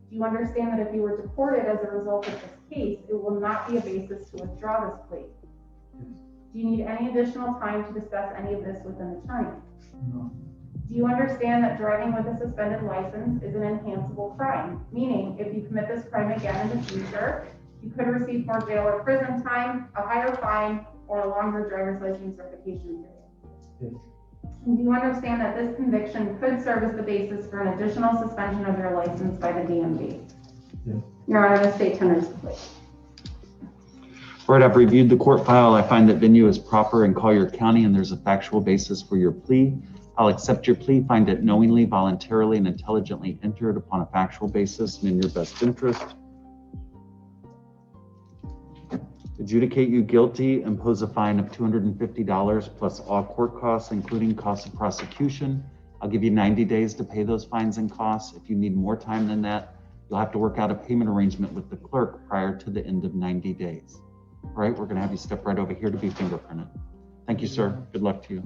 Do you understand that if you were deported as a result of this case, it will not be a basis to withdraw this plea? Yes. Do you need any additional time to discuss any of this with an attorney? No. Do you understand that driving with a suspended license is an enhanceable crime? Meaning, if you commit this crime again in the future, you could receive more jail or prison time, a higher fine, or a longer driver's license certification period. Yes. And do you understand that this conviction could serve as the basis for an additional suspension of your license by the DMV? Yes. Your Honor, the state tenors of plea. All right, I've reviewed the court file. I find that venue is proper in Collier County and there's a factual basis for your plea. I'll accept your plea, find it knowingly, voluntarily, and intelligently entered upon a factual basis and in your best interest. Adjudicate you guilty, impose a fine of $250 plus all court costs, including costs of prosecution. I'll give you 90 days to pay those fines and costs. If you need more time than that, you'll have to work out a payment arrangement with the clerk prior to the end of 90 days. All right, we're gonna have you step right over here to be fingerprinted. Thank you, sir. Good luck to you.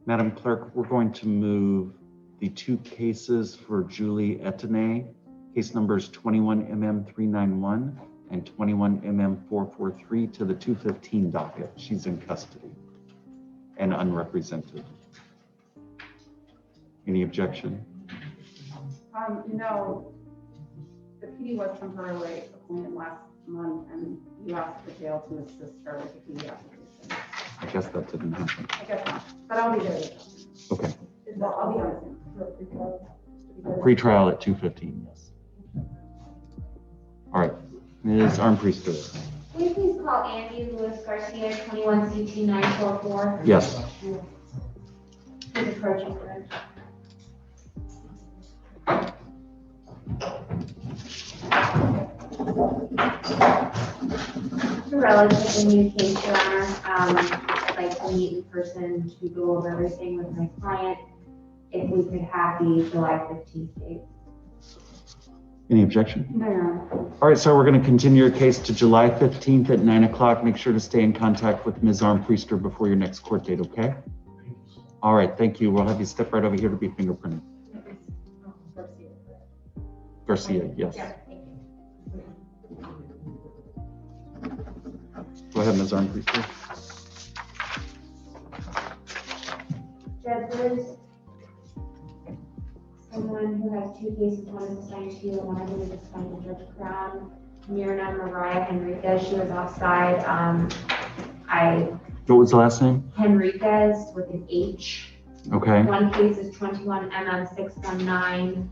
Madam Clerk, we're going to move the two cases for Julie Etienne, case numbers 21MM391 and 21MM443 to the 215 docket. She's in custody and unrepresented. Any objection? No, the PD was temporarily appointed last month, and you asked the jail to assist her with the PD application. I guess that didn't happen. I guess not, but I'll be there. Okay. Well, I'll be on Zoom. Pretrial at 2:15, yes. All right, Ms. Armpriester. Will you please call Andy Lewis Garcia, 21 CT 944? Yes. He's approaching for it. It's a relatively new case, Your Honor. I'd like to meet in person to go over everything with my client. If we could have the July 15th date. Any objection? No, Your Honor. All right, so we're going to continue your case to July 15th at 9 o'clock. Make sure to stay in contact with Ms. Armpriester before your next court date, okay? All right, thank you. We'll have you step right over here to be fingerprinted. Garcia, yes. Yeah, thank you. Go ahead, Ms. Armpriester. Judge, there's someone who has two cases, one is assigned to you, and one of them is assigned to Judge Crown. Mirna Mariah Henriquez, she was offside. What was the last name? Henriquez with an H. Okay. One case is 21MM619,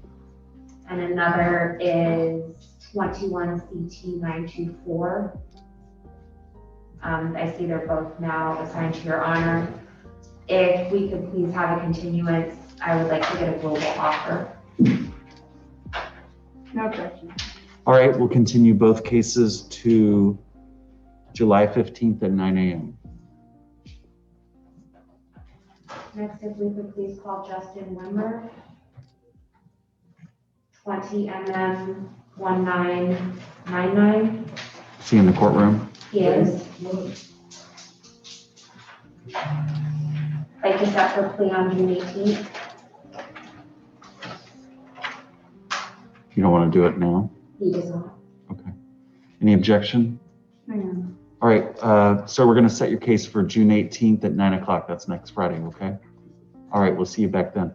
and another is 21 CT 924. I see they're both now assigned to your honor. If we could please have a continuance, I would like to get a global offer. No objection. All right, we'll continue both cases to July 15th at 9 a.m. Next, if we could please call Justin Wimmer, 20MM1999. Is he in the courtroom? He is. Like to set for plea on June 18th. You don't want to do it now? He does not. Okay. Any objection? No, Your Honor. All right, so we're going to set your case for June 18th at 9 o'clock. That's next Friday, okay? All right, we'll see you back then.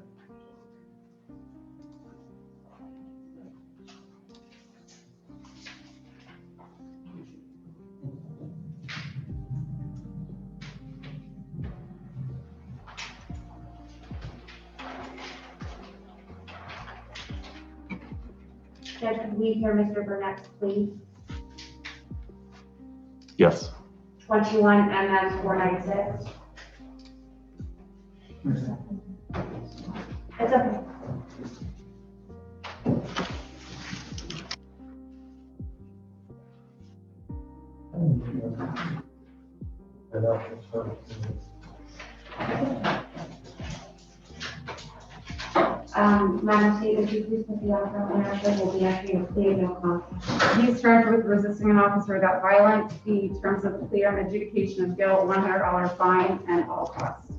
Judge, could we hear Mr. Burnett's plea? Yes. 21MM496. It's okay. Madam State, would you please put the offer on ownership will be entering a plea of no contest. He's charged with resisting an officer without violence. The terms of the plea are adjudication of guilt, $100 fine, and all costs.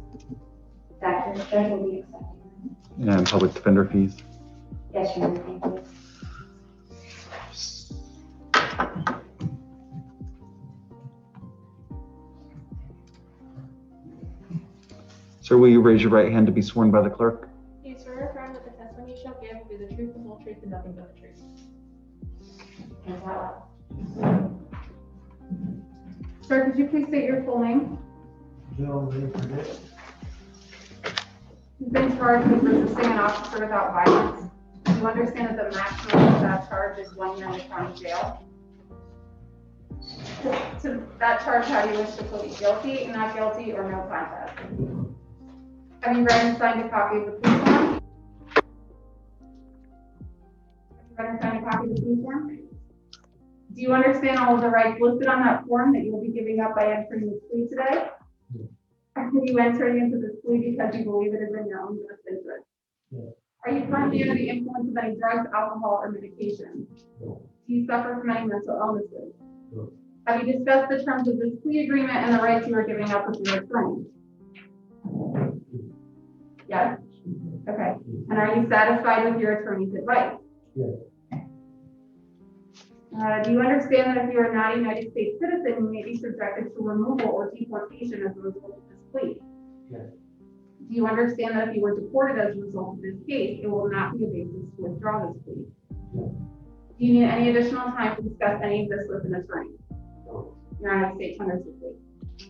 That judge will be accepted. And public defender fees? Yes, Your Honor, thank you. Sir, will you raise your right hand to be sworn by the clerk? Do you swear or affirm that the testimony you shall give will be the truth, the whole truth, and nothing but the truth? Yes, I Sir, could you please state your full name? You've been charged with resisting an officer without violence. Do you understand that the maximum of that charge is 1 year in the county jail? To that charge, how do you wish to plead? Guilty, not guilty, or no contest? Have you read and signed a copy of the plea form? Have you read and signed a copy of the plea form? Do you understand all of the rights listed on that form that you will be giving up by entering this plea today? Are you entering into this plea because you believe it is in your own best interest? Are you currently under the influence of any drugs, alcohol, or medication? Do you suffer from any mental illnesses? Have you discussed the terms of this plea agreement and the rights you are giving up with your attorney? Yes? Okay. And are you satisfied with your attorney's advice? Yes. Do you understand that if you are not a United States citizen, you may be subjected to removal or deportation as a result of this plea? Yes. Do you understand that if you were deported as a result of this case, it will not be a basis to withdraw this plea? Yes. Do you need any additional time to discuss any of this with an attorney? No. Your Honor, the state tenders the plea.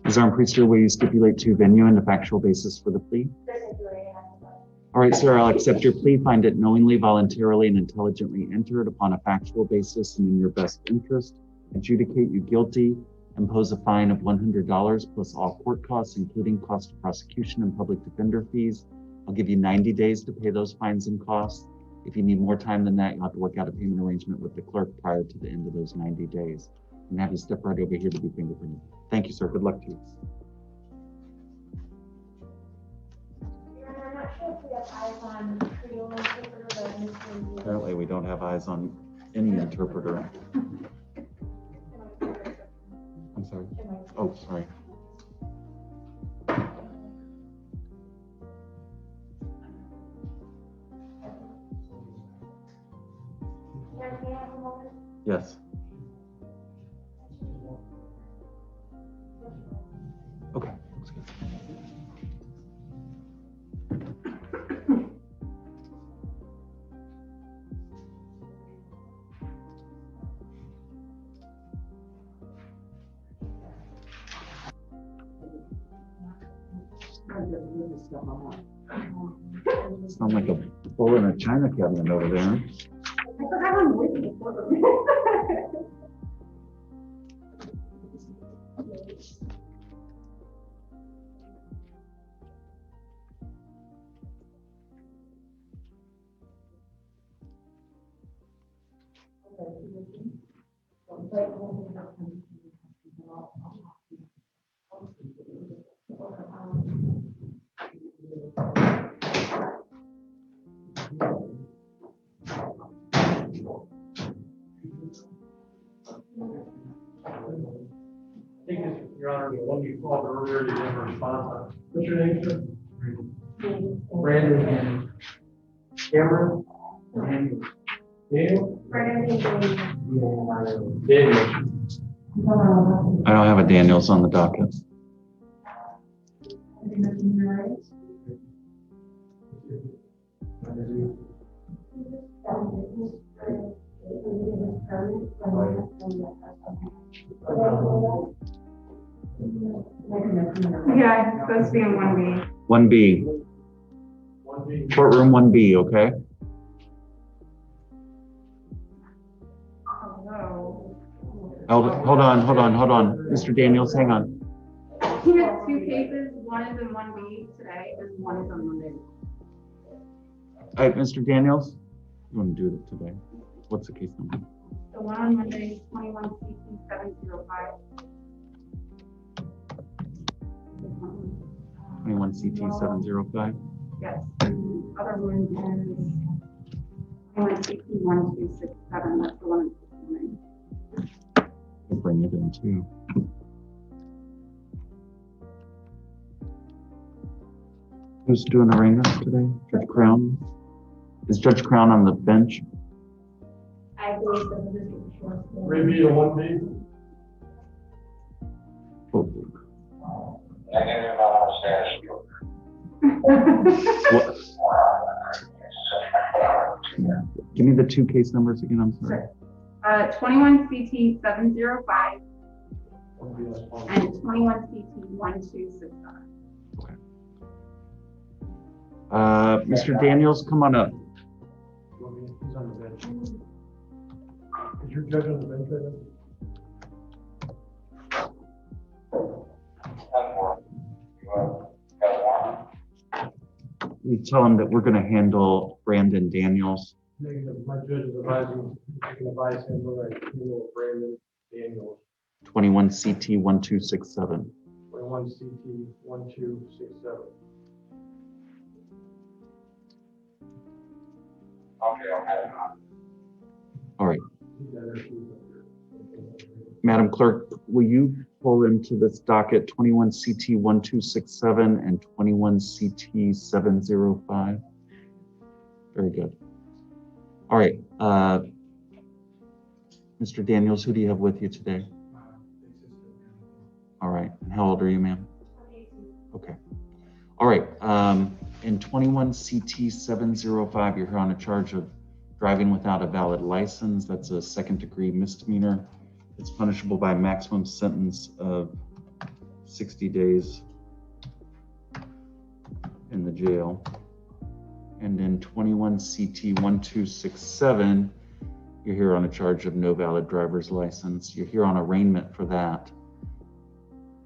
Is Armed Priester, will you stipulate to venue and the factual basis for the plea? All right, sir, I'll accept your plea, find it knowingly, voluntarily, and intelligently entered upon a factual basis and in your best interest, adjudicate you guilty, impose a fine of $100 plus all court costs, including cost of prosecution and public defender fees. I'll give you 90 days to pay those fines and costs. If you need more time than that, you'll have to work out a payment arrangement with the clerk prior to the end of those 90 days. And have you step right over here to be fingerprinted. Thank you, sir. Good luck to you. I'm not sure if we have eyes on Creole interpreter, but Apparently, we don't have eyes on any interpreter. I'm sorry. Oh, sorry. Yes. Okay. Looks good. Sound like a bull in a china cabinet over there. I forgot I'm waiting before the I think it's, Your Honor, the one you called earlier, you didn't respond to. What's your name, sir? Brandon and Cameron? Daniel? Daniel. I don't have a Daniels on the docket. Yeah, it's supposed to be in 1B. 1B. Courtroom 1B, okay? Hold on. Mr. Daniels, hang on. He has two cases. One is in 1B today and one is on Monday. All right, Mr. Daniels, you want to do it today? What's the case number? The one on Monday is 21 CT 705. 21 CT 705. Yes. The other one is 21 CT 1267. That's the one I'm doing. I'll bring it in too. Who's doing arraignments today? Judge Crown? Is Judge Crown on the bench? I believe that this is short. Review 1B. Oh. Give me the two case numbers again, I'm sorry. Sure. 21 CT 705 and 21 CT 1267. Okay. Mr. Daniels, come on up. He's on the bench. Is your judge on the bench right now? You tell him that we're going to handle Brandon Daniels. Negative. My judge is advising, I can advise him whether I handle Brandon Daniels. 21 CT 1267. 21 CT 1267. All right. Madam Clerk, will you pull into this docket 21 CT 1267 and 21 CT 705. Very good. All right, Mr. Daniels, who do you have with you today? All right, and how old are you, ma'am? Okay. All right, in 21 CT 705, you're here on a charge of driving without a valid license. That's a second-degree misdemeanor. It's punishable by a maximum sentence of 60 days in the jail. And in 21 CT 1267, you're here on a charge of no valid driver's license. You're here on arraignment for that.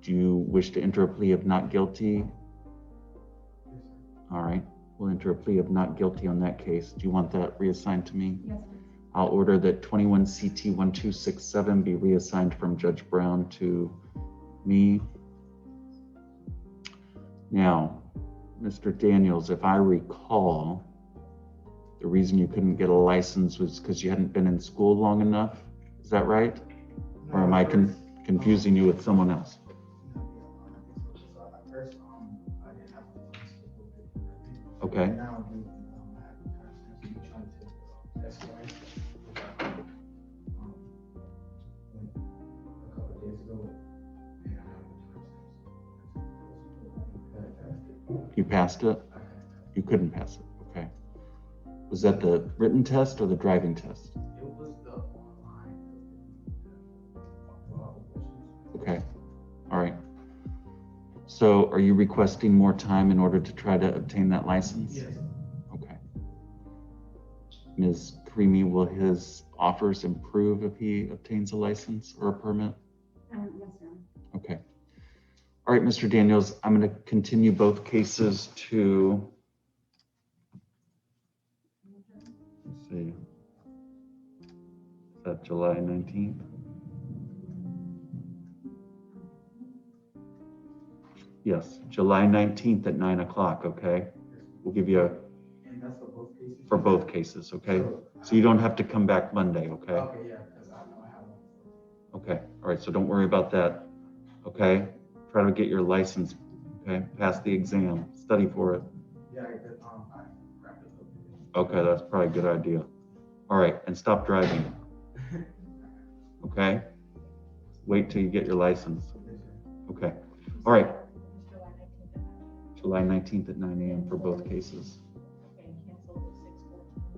Do you wish to enter a plea of not guilty? All right, we'll enter a plea of not guilty on that case. Do you want that reassigned to me? Yes, sir. I'll order that 21 CT 1267 be reassigned from Judge Brown to me. Now, Mr. Daniels, if I recall, the reason you couldn't get a license was because you hadn't been in school long enough. Is that right? Or am I confusing you with someone else? Okay. You passed it? You couldn't pass it, okay. Was that the written test or the driving test? It was the online. Okay, all right. So are you requesting more time in order to try to obtain that license? Yes. Okay. Ms. Creamy, will his offers improve if he obtains a license or a permit? Yes, sir. Okay. All right, Mr. Daniels, I'm going to continue both cases to, let's see, is that July 19th? Yes, July 19th at 9 o'clock, okay? We'll give you And that's for both cases? for both cases, okay? So you don't have to come back Monday, okay? Okay, yeah, because I know I have one. Okay, all right, so don't worry about that, okay? Try to get your license, okay? Pass the exam, study for it. Yeah, I grabbed it. Okay, that's probably a good idea. All right, and stop driving, okay? Wait till you get your license. Okay, all right. July 19th at 9 a.m. for both cases.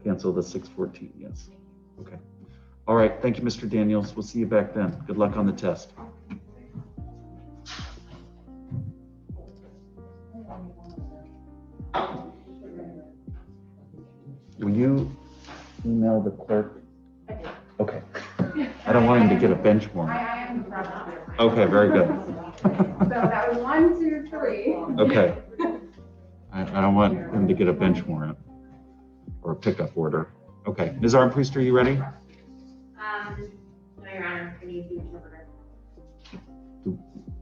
Cancel the 614, yes. Okay. All right, thank you, Mr. Daniels. We'll see you back then. Good luck on the test. Will you email the clerk? Okay. I don't want him to get a bench warrant. I am the prosecutor. Okay, very good. So that was 1, 2, 3. Okay. I don't want him to get a bench warrant or a pickup order. Okay, Ms. Armpriest, are you ready? No, Your Honor, I need the interpreter.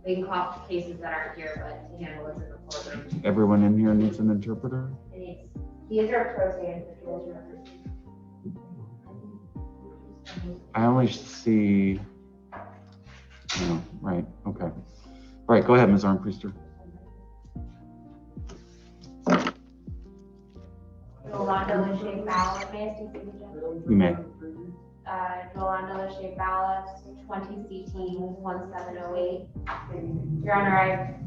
We can call cases that aren't here, but to handle this in the courtroom. Everyone in here needs an interpreter? These are pro se individuals. I only see, no, right, okay. All right, go ahead, Ms. Armpriester. Yolanda Lachey Bala, may I speak to the judge? You may. Yolanda Lachey Bala, 20 CT 1708. Your Honor, I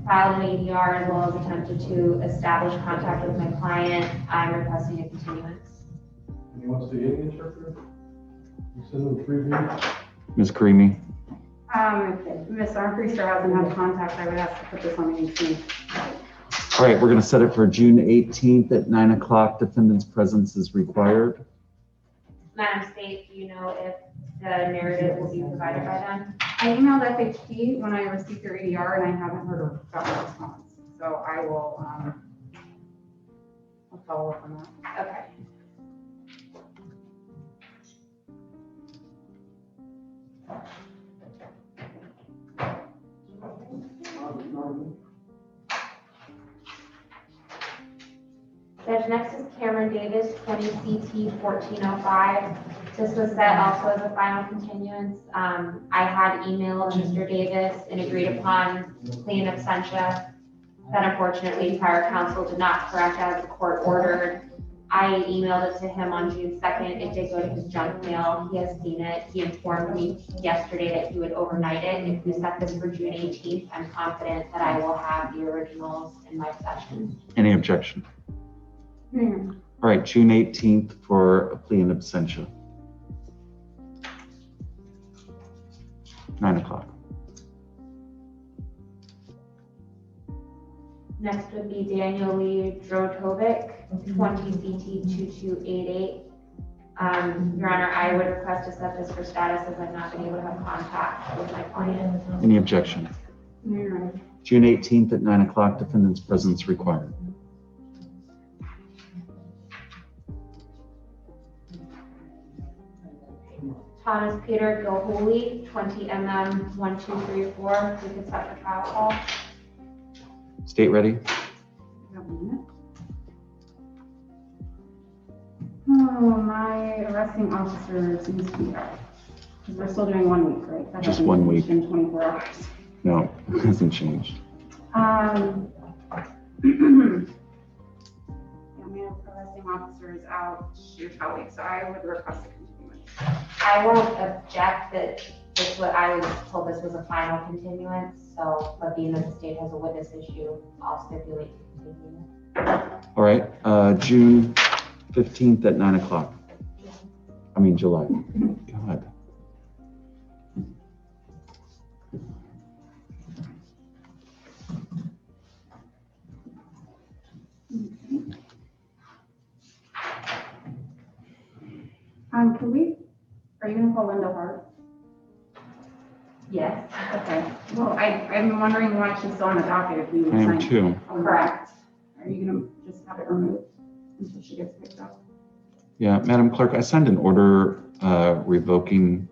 filed an ADR as well as attempted to establish contact with my client. I'm requesting a continuance. And he wants to get an interpreter? You send him a preview? Ms. Creamy. If Ms. Armpriester hasn't had contact, I would ask to put this on the 18th. All right, we're gonna set it for June 18th at 9 o'clock. Defendant's presence is required. Madam State, do you know if the narrative will be provided by then? I emailed FHP when I received your ADR and I haven't heard or gotten a response. So I will, I'll follow up on that. Okay. Judge, next is Cameron Davis, 20 CT 1405. This was set also as a final continuance. I had emailed Mr. Davis and agreed upon plea in absentia. That unfortunately prior counsel did not correct as the court ordered. I emailed it to him on June 2nd. It did go to his junk mail. He has seen it. He informed me yesterday that he would overnight it. If we set this for June 18th, I'm confident that I will have the originals in my possession. Any objection? All right, June 18th for a plea in absentia. 9 o'clock. Next would be Daniel Lee Drotovic, 20 CT 2288. Your Honor, I would request to set this for status as I've not been able to have contact with my client. Any objection? June 18th at 9 o'clock, defendant's presence required. Thomas Peter Gilhooly, 20 MM 1234. We could set for trial call. State ready? Oh, my arresting officer seems to be out. Because we're still doing 1 week, right? That Just hasn't 1 week. changed in 24 hours. No, it hasn't changed. Yeah, my arresting officer is out your colleague, so I would request a continuance. I won't object that this what I was told this was a final continuance, so, but being that the state has a witness issue, I'll stipulate to continue. All right, June 15th at 9 o'clock. I mean, July. God. Are you gonna call Linda Hart? Yes. Okay, well, I'm wondering why she's still on the docket if we would I am sign. too. Correct. Are you gonna just have it removed until she gets picked up? Yeah, Madam Clerk, I signed an order revoking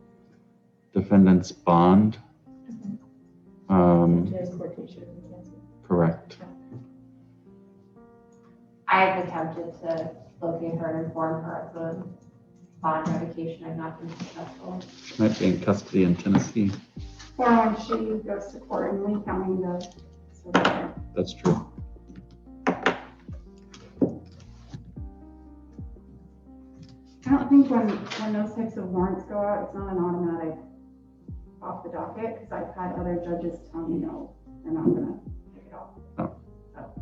defendant's bond. Correct. I've attempted to locate her and inform her of the bond revocation. I've not been successful. Might be in custody in Tennessee. Or when she goes to court in Lee County, That's true. I don't think when those types of warrants go out, it's not an automatic off the docket, because I've had other judges tell me, no, they're not gonna take it off. Oh.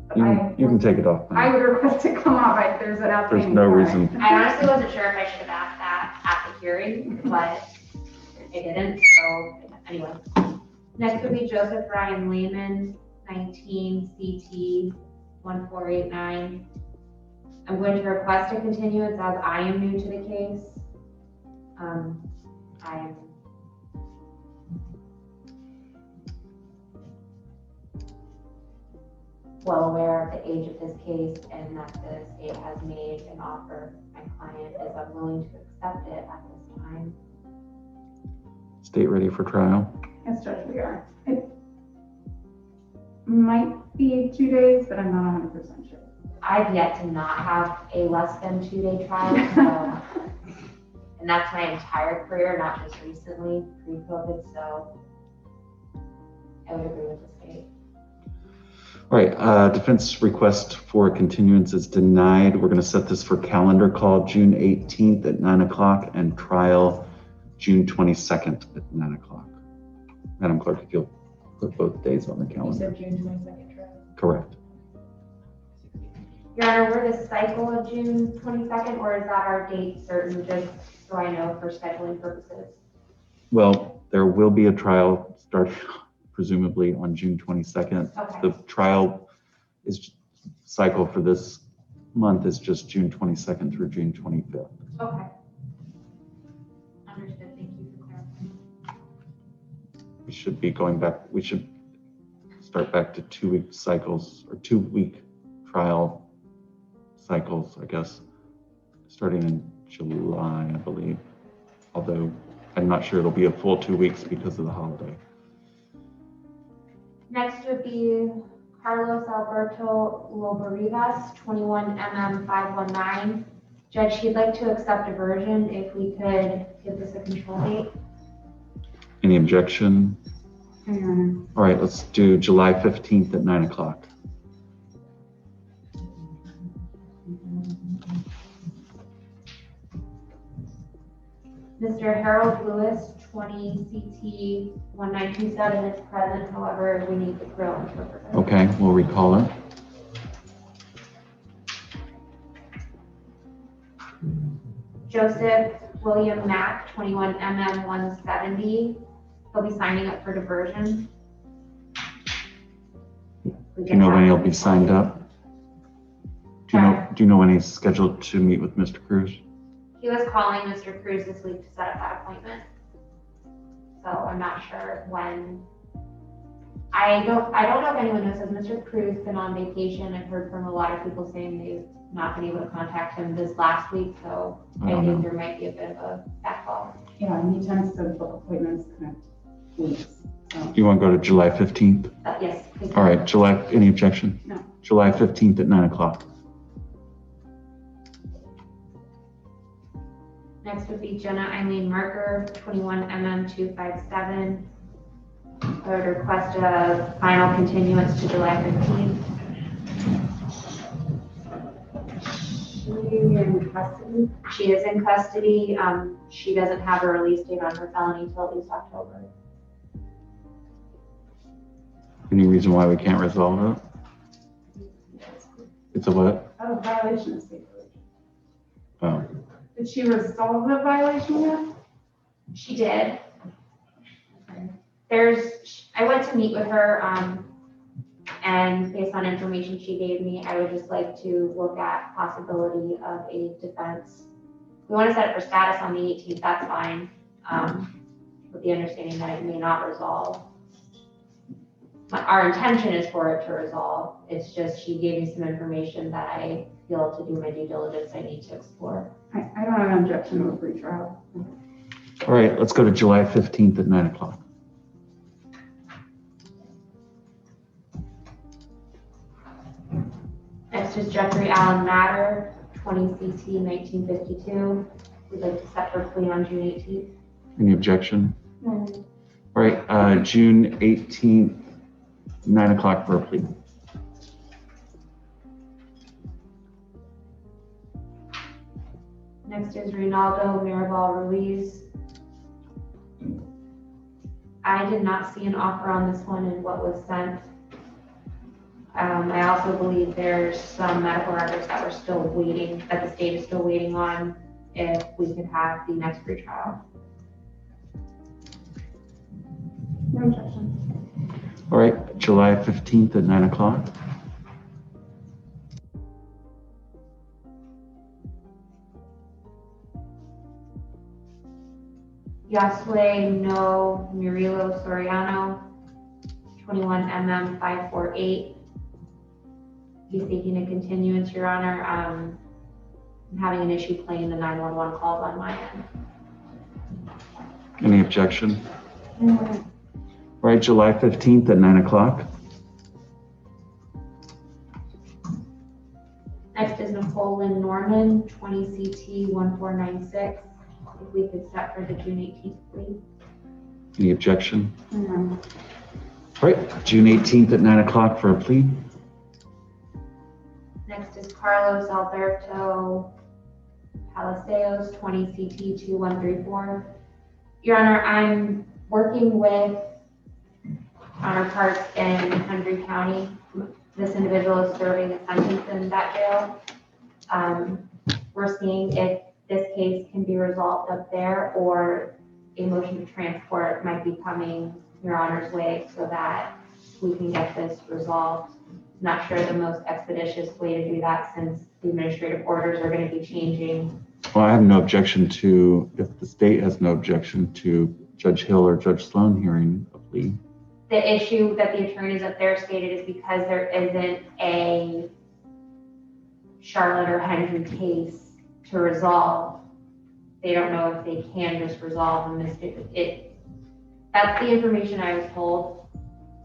So, You can take it off. I would request it come off if there's an outstanding. There's no warrant. reason. I honestly wasn't sure if I should have asked that at the hearing, but I didn't, so anyway. Next would be Joseph Ryan Lehman, 19 CT 1489. I'm going to request a continuance as I am new to the case. I am well aware of the age of this case and that the state has made an offer. My client is unwilling to accept it at this time. State ready for trial. Yes, Judge, we are. It might be 2 days, but I'm not 100% sure. I've yet to not have a less than 2-day trial, so, and that's my entire career, not just recently, pre-COVID, so I would agree with the state. All right, defense request for continuance is denied. We're going to set this for calendar call June 18th at 9 o'clock and trial June 22nd at 9 o'clock. Madam Clerk, if you'll put both days on the calendar. You said June 22nd trial? Correct. Your Honor, we're the cycle of June 22nd, or is that our date certain, just so I know for scheduling purposes? Well, there will be a trial starting presumably on June 22nd. Okay. The trial is cycle for this month is just June 22nd through June 25th. Okay. Understood. Thank you for clarifying. We should be going back, we should start back to 2-week cycles or 2-week trial cycles, I guess, starting in July, I believe. Although I'm not sure it'll be a full 2 weeks because of the holiday. Next would be Carlos Alberto Lobarivas, 21 MM 519. Judge, he'd like to accept diversion if we could give this a control date. Any objection? Your Honor. All right, let's do July 15th at 9 o'clock. Mr. Harold Lewis, 20 CT 1927 is present, however, we need the Krill interpreter. Okay, we'll recall it. Joseph William Mack, 21 MM 170. He'll be signing up for diversion. Do you know when he'll be signed up? Do you know when he's scheduled to meet with Mr. Cruz? He was calling Mr. Cruz this week to set up that appointment. So I'm not sure when. I don't know if anyone knows, has Mr. Cruz been on vacation? I've heard from a lot of people saying they've not been able to contact him this last week, so I think there might be a bit of a backlog. Yeah, and he tends to book appointments kind of weeks. So. You want to go to July 15th? Yes. Please. All right, July, any objection? No. July 15th at 9 o'clock. Next would be Jenna Eileen Marker, 21 MM 257. I would request a final continuance to July 15th. She in custody? She is in custody. She doesn't have a release date on her felony until at least October. Any reason why we can't resolve it? It's a what? Oh, violation of state religion. Oh. Did she resolve the violation yet? She did. I went to meet with her, and based on information she gave me, I would just like to look at possibility of a defense. We want to set it for status on the 18th, that's fine, with the understanding that it may not resolve. Our intention is for it to resolve. It's just she gave me some information that I feel to do my due diligence I need to explore. I don't have an objection to a pretrial. All right, let's go to July 15th at 9 o'clock. Next is Jeffrey Allen Matter, 20 CT 1952. We'd like to set for plea on June 18th. Any objection? No. All right, June 18th, 9 o'clock for a plea. Next is Reynaldo Mirabal Ruiz. I did not see an offer on this one in what was sent. I also believe there's some medical records that we're still waiting, that the state is still waiting on, if we could have the next pretrial. No objection. All right, July 15th at 9 o'clock. Yasue No Murilo Soriano, 21 MM 548. He's seeking a continuance, Your Honor. I'm having an issue playing the 911 calls on my end. Any objection? All right, July 15th at 9 o'clock. Next is Nicole Lynn Norman, 20 CT 1496. If we could set for the June 18th, please. Any objection? No. All right, June 18th at 9 o'clock for a plea. Next is Carlos Alberto Palacios, 20 CT 2134. Your Honor, I'm working with counterparts in Henry County. This individual is serving a sentence in that jail. We're seeing if this case can be resolved up there, or a motion to transport might be coming Your Honor's way so that we can get this resolved. Not sure the most expeditious way to do that, since the administrative orders are going to be changing. Well, I have no objection to, if the state has no objection to Judge Hill or Judge Sloan hearing a plea. The issue that the attorneys up there stated is because there isn't a Charlotte or Henry case to resolve, they don't know if they can just resolve it. That's the information I was told.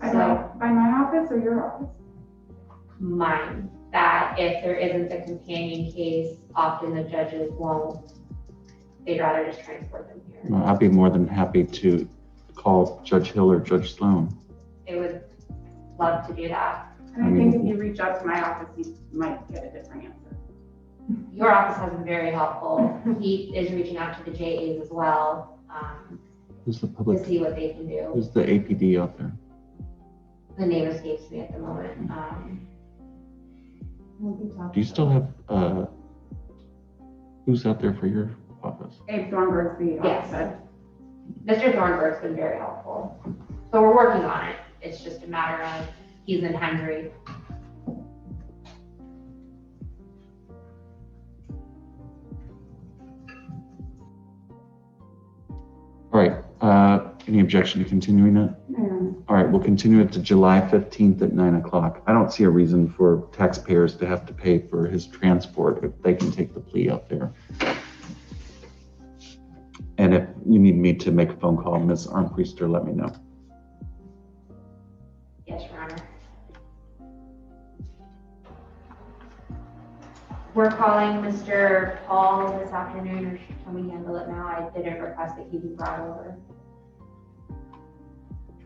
By my office or your office? Mine. that if there isn't a companion case, often the judges won't, they'd rather just transport them here. Well, I'd be more than happy to call Judge Hill or Judge Sloan. They would love to do that. And I think if you reach out to my office, you might get a different answer. Your office has been very helpful. He is reaching out to the JAs as well, Who's the to public? see what they can do. Who's the APD out there? The name escapes me at the moment. Do you still have, who's out there for your office? Abe Thornburg's the Yes. officer. Mr. Thornburg's been very helpful. So we're working on it. It's just a matter of, he's in Henry. All right, any objection to continuing it? No. All right, we'll continue it to July 15th at 9 o'clock. I don't see a reason for taxpayers to have to pay for his transport if they can take the plea out there. And if you need me to make a phone call, Ms. Armpriester, let me know. Yes, Your Honor. We're calling Mr. Paul this afternoon, or can we handle it now? I didn't request that he be brought over.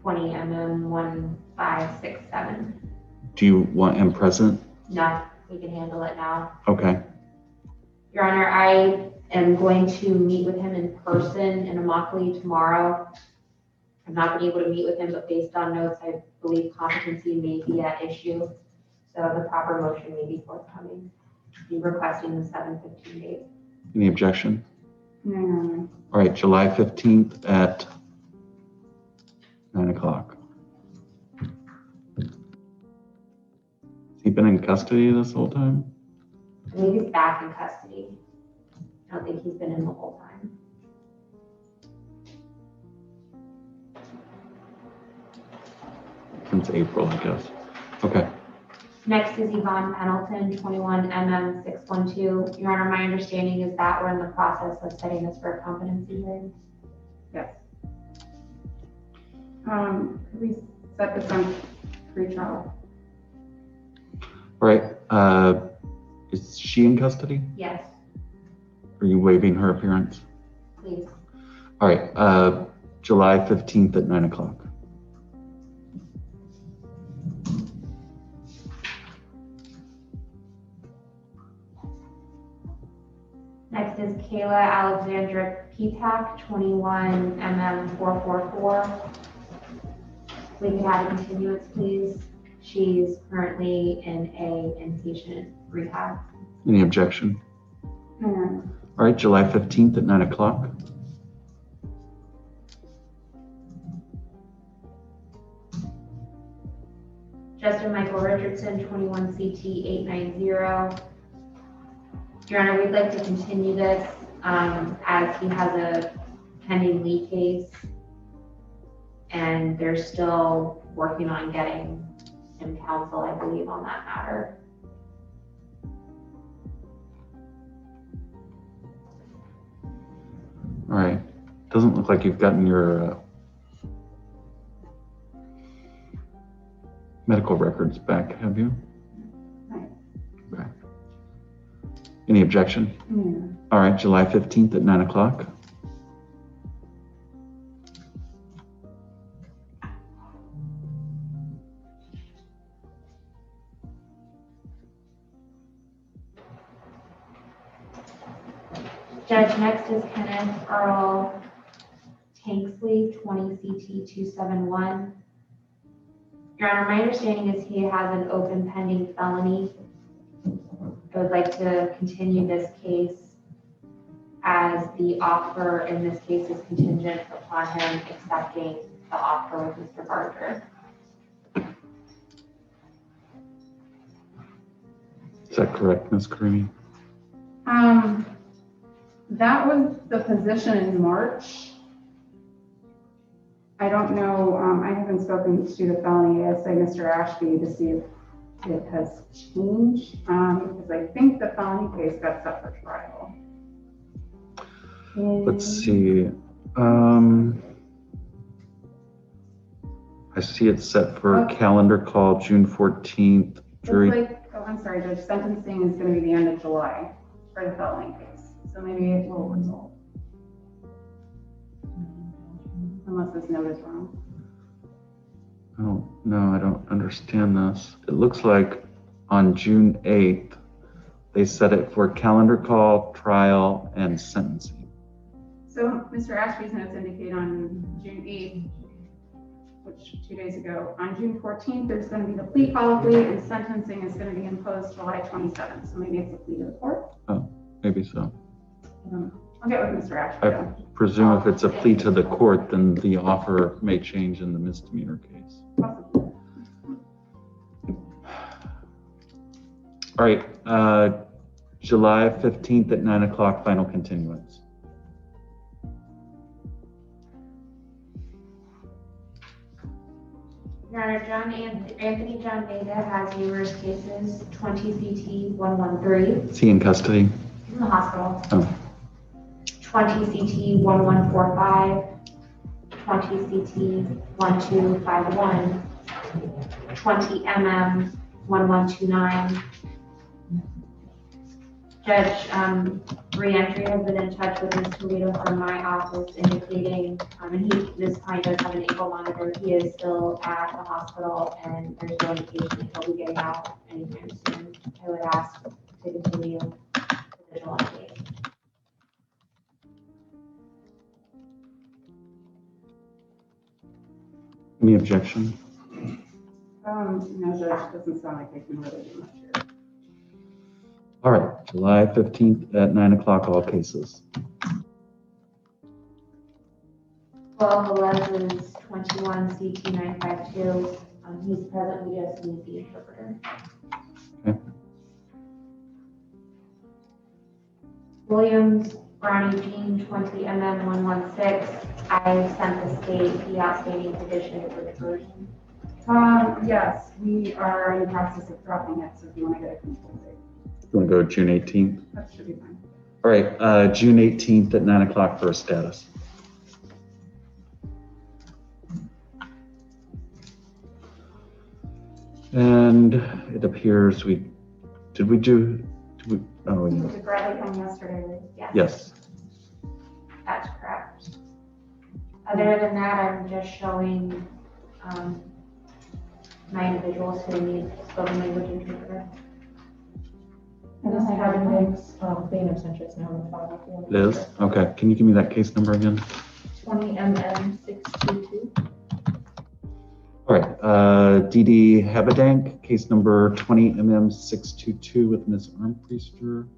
20 mm 1567. Do you want him present? No, we can handle it now. Okay. Your Honor, I am going to meet with him in person in Immokalee tomorrow. I'm not going to be able to meet with him, but based on notes, I believe competency may be at issue. So the proper motion may be forthcoming. Be requesting the 7/15 date. Any objection? No. All right, July 15th at 9 o'clock. Has he been in custody this whole time? I believe he's back in custody. I don't think he's been in the whole time. Since April, I guess. Okay. Next is Yvonne Pendleton, 21 mm 612. Your Honor, my understanding is that we're in the process of setting this for a competency hearing. Yes. We set this on pretrial. All right. Is she in custody? Yes, Are you waiving her appearance? please. All right. July 15th at 9 o'clock. Next is Kayla Alexandra Petak, 21 mm 444. We could have a continuance, please. She's currently in a inpatient rehab. Any objection? No. All right. July 15th at 9 o'clock. Justin Michael Richardson, 21 CT 890. Your Honor, we'd like to continue this as he has a pending lead case, and they're still working on getting him counsel, I believe, on that matter. All right. Doesn't look like you've gotten your medical records back, have you? Right. Okay. Any objection? No. All right, July 15th at 9 o'clock. Judge, next is Kenneth Earl Tanksley, 20 CT 271. Your Honor, my understanding is he has an open pending felony. I would like to continue this case as the offer in this case is contingent upon him accepting the offer with Mr. Barger. Is that correct, Ms. Karini? That was the position in March. I don't know, I haven't spoken to the felony ASA, Mr. Ashby, to see if it has changed, because I think the felony case got set for trial. Let's see. I see it's set for a calendar call, June 14th. Jury. Looks like I'm sorry, Judge, sentencing is gonna be the end of July for the felony case, so maybe it will resolve. Unless this note is wrong. Oh, no, I don't understand this. It looks like on June 8th, they set it for calendar call, trial, and sentencing. So Mr. Ashby's notes indicate on June 8th, which 2 days ago, on June 14th, there's gonna be the plea colloquy and sentencing is gonna be imposed July 27th. So maybe it's a plea to the court. Oh, maybe so. I'll get with Mr. Ashby. I presume if it's a plea to the court, then the offer may change in the misdemeanor case. All right, July 15th at 9 o'clock, final continuance. Your Honor, Anthony John Vega has numerous cases, 20 CT 113 Is he in custody? in the hospital, Oh, 20 CT 1145, 20 CT 1251, 20 MM 1129. Judge, reentry has been in touch with Ms. Toledo from my office indicating, and this client does have an ankle monitor. He is still at the hospital and there's no indication he'll be getting out anytime soon. I would ask to continue the vigilance case. any objection? No, Judge, doesn't sound like they can really do much here. All right, July 15th at 9 o'clock, all cases. 1211 is 21 CT 952. He's present, we just need the interpreter. Okay. Williams, Brownie Jean, 20 MM 116. I sent the state the outstanding petition for diversion. Yes, we are in the process of dropping it, so if you want to get a control date, You want to go June 18th? that should be fine. All right, June 18th at 9 o'clock for a status. And it appears oh, yeah. Did Bradley come yesterday? Yes. That's correct. Other than that, I'm just showing my individuals who need spoken language interpreter. And this having being absentious now in the file. Liz, okay, can you give me that case number again? 20 MM 622. All right, DD Habedank, case number 20 MM 622 with Ms. Armpriester.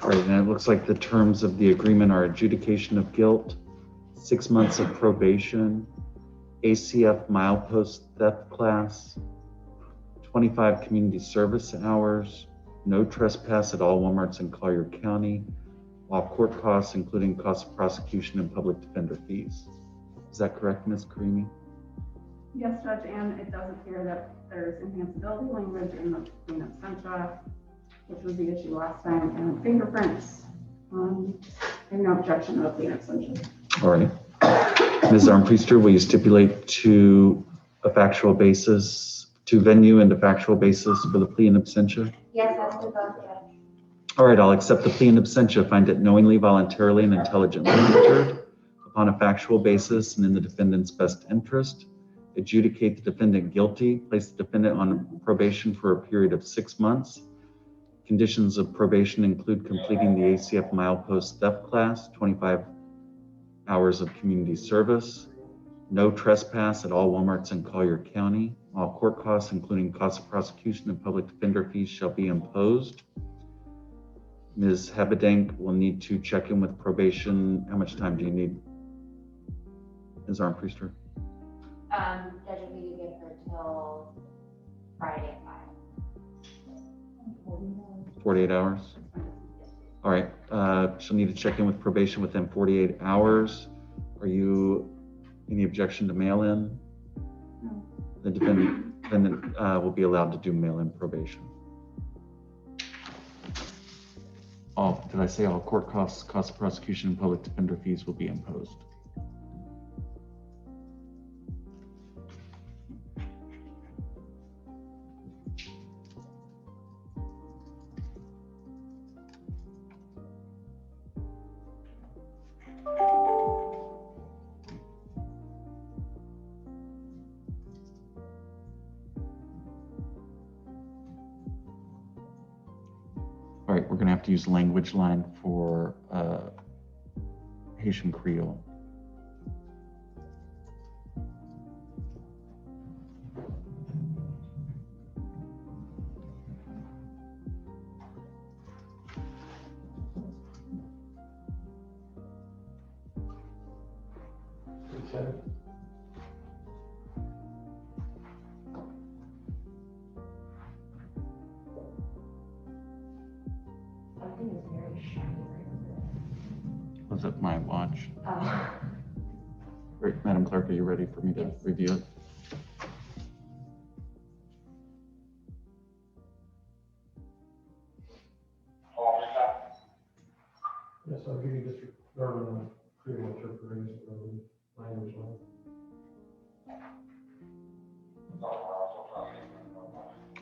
All right, and it looks like the terms of the agreement are adjudication of guilt, 6 months of probation, ACF milepost theft class, 25 community service hours, no trespass at all Walmarts in Collier County, all court costs, including costs of prosecution and public defender fees. Is that correct, Ms. Karimi? Yes, Judge, and it does appear that there's enhanceability language in the clean absentia, which was the issue last time, and fingerprints. And no objection to the clean absentia. All right. Ms. Armpriester, will you stipulate to a factual basis, to venue and a factual basis for the plea in absentia? Yes, that's the vote, Judge. All right, I'll accept the plea in absentia, find it knowingly, voluntarily, and intelligently entered upon a factual basis and in the defendant's best interest. Adjudicate the defendant guilty, place the defendant on probation for a period of 6 months. Conditions of probation include completing the ACF milepost theft class, 25 hours of community service, no trespass at all Walmarts in Collier County. All court costs, including costs of prosecution and public defender fees, shall be imposed. Ms. Habedank will need to check in with probation. How much time do you need, Ms. Armpriester? Judge, if you give her till Friday at 5. 48 hours? All right, she'll need to check in with probation within 48 hours. Are you, any objection to mail-in? No. The defendant will be allowed to do mail-in probation. did I say all court costs, cost of prosecution, and public defender fees will be imposed? All right, we're gonna have to use language line for Haitian Creole. Was it my watch? Oh. Great, Madam Clerk, are you ready for me to review it? Yes, I'll give you District Government pretty much interpretation of the language line.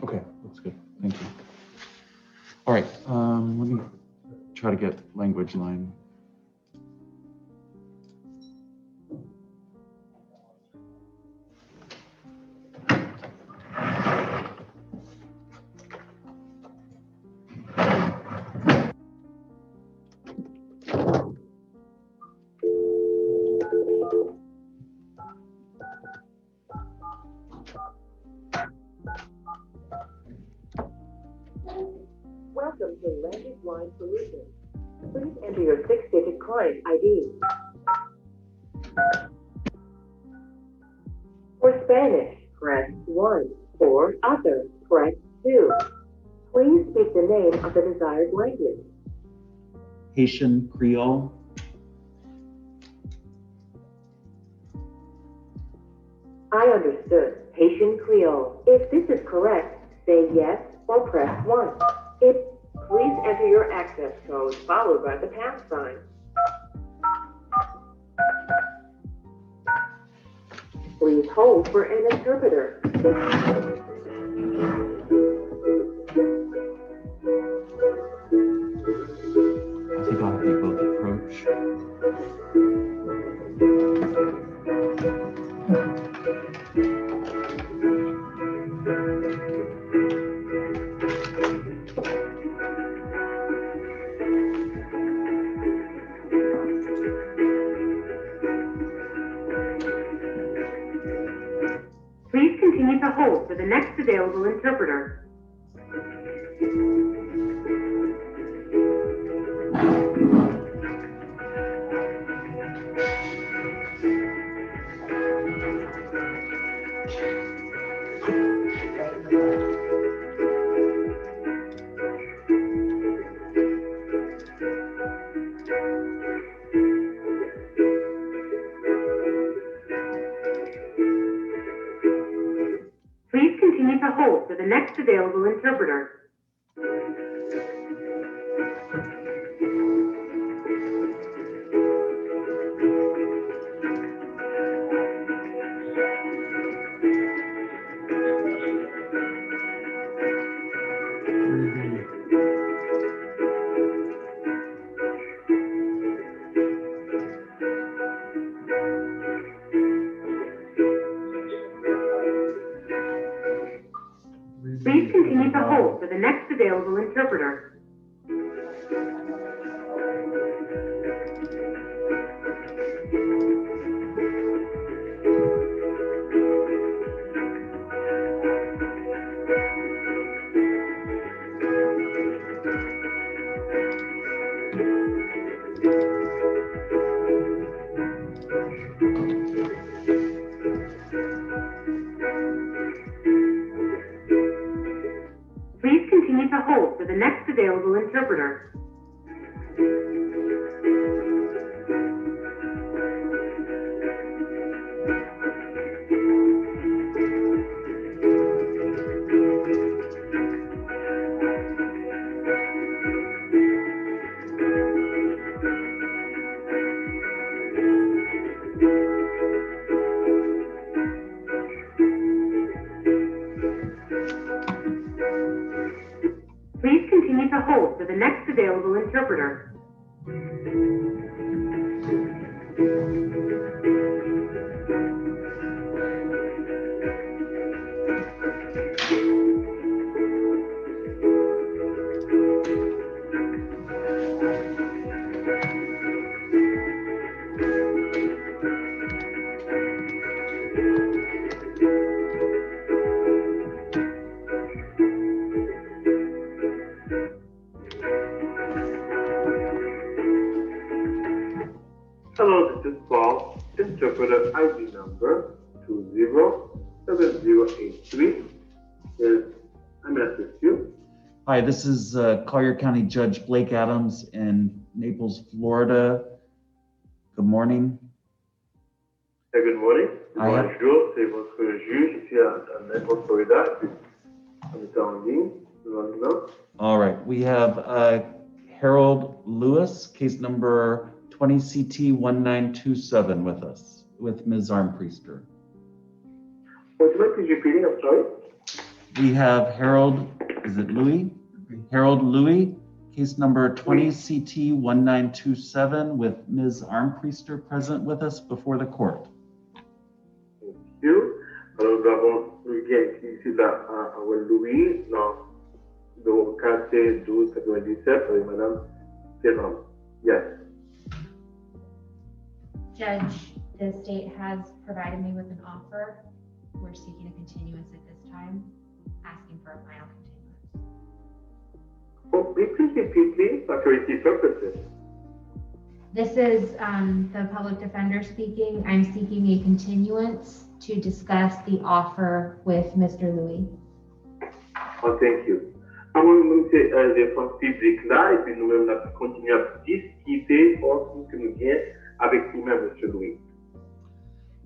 Okay, that's good. Thank you. All right, let me try to get language line. Welcome to Language Line Solutions. Please enter your 6-digit client ID. For Spanish, press 1. For other, press 2. Please speak the name of the desired language. Haitian Creole. I understood. Haitian Creole. If this is correct, say yes or press 1. Please enter your access code followed by the pound sign. Please hold for an interpreter. I think I'll have you both approach. Please continue to hold for the next available interpreter. Please continue to hold for the next available interpreter. Please continue to hold for the next available interpreter. Please continue to hold for the next available interpreter. the next available interpreter. Hello, this is Paul, interpreter ID number 207083. Yes, I'm going to assist you. Hi, this is Collier County Judge Blake Adams in Naples, Florida. Good morning. Good morning. I have- Bonjour, c'est votre juge ici à Naples, Florida. On est en ligne. All right, we have Harold Lewis, case number 20 CT 1927 with us, with Ms. Armpriester. Would you like to repeat it? I'm sorry. We have Harold, is it Louis? Harold Louis, case number 20 CT 1927 with Ms. Armpriester present with us before the court. Thank you. Alors, nous avons ici Louis dans le 4-12-97 avec Madame Senom. Yes. Judge, the state has provided me with an offer. We're seeking a continuance at this time, asking for a final continuance. Oh, please repeat, please, for security purposes. This is the public defender speaking. I'm seeking a continuance to discuss the offer with Mr. Louis. Oh, thank you. Avant de nous faire défense publique là, et puis nous-mêmes, on continue à discuter ensemble que nous gagnons avec vous-même, M. Louis.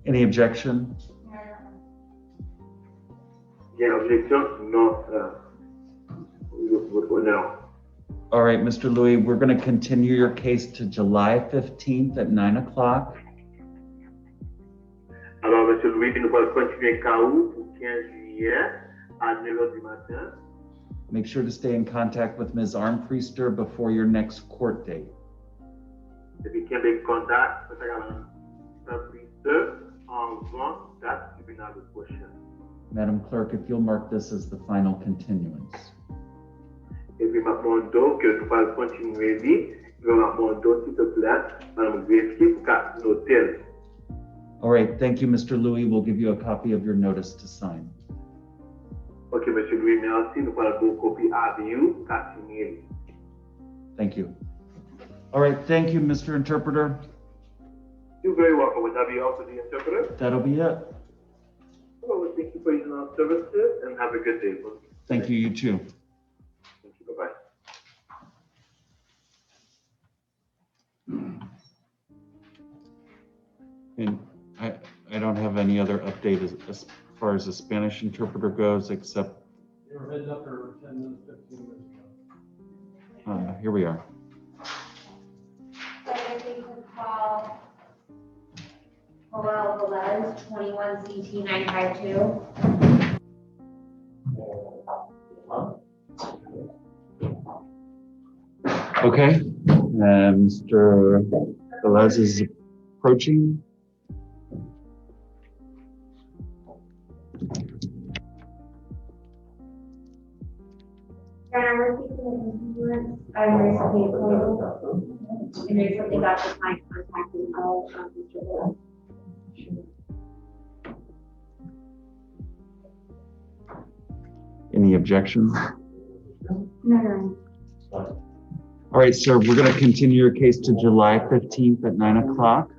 Any objection? Il y a une objection? Non, non. All right, Mr. Louis, we're going to continue your case to July 15th at 9 o'clock. Alors, M. Louis, nous allons continuer KO pour 15 juillet à 9h du matin. Make sure to stay in contact with Ms. Armpriester before your next court date. Et puis, Québec contact, en grand date du tribunal de prochain. Madam Clerk, if you'll mark this as the final continuance. Et puis, maintenant, que nous allons continuer, nous allons s'il te plaît, Madame vérifier pour qu'à l'hôtel. All right, thank you, Mr. Louis. We'll give you a copy of your notice to sign. Ok, M. Louis, merci. Nous allons vous copier à vous, qu'à signer. Thank you. All right, thank you, Mr. Interpreter. You're very welcome. Would that be all for the interpreter? That'll be it. Well, thank you for using our services and have a good day. Thank you, you too. Thank you. Bye-bye. And I don't have any other update as far as the Spanish interpreter goes, except You were heading up there 10 minutes, 15 minutes ago. here we are. So I think we call Joel Velez, 21 CT 952. Okay, Mr. Velez is approaching. Yeah, we're seeking a continuance. I'm recently appointed. And recently got the client contacted about Mr. Velez. Any objections? No. All right, sir, we're going to continue your case to July 15th at 9 o'clock.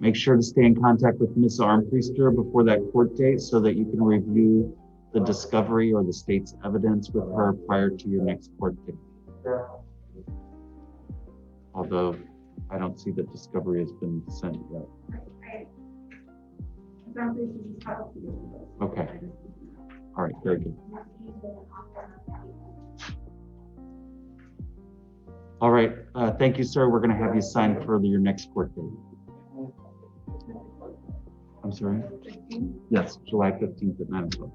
Make sure to stay in contact with Ms. Armpriester before that court date so that you can review the discovery or the state's evidence with her prior to your next court date. Although I don't see that discovery has been sent yet. Okay. All right, very good. All right, thank you, sir. We're going to have you sign for your next court date. I'm sorry? Yes, July 15th at 9 o'clock.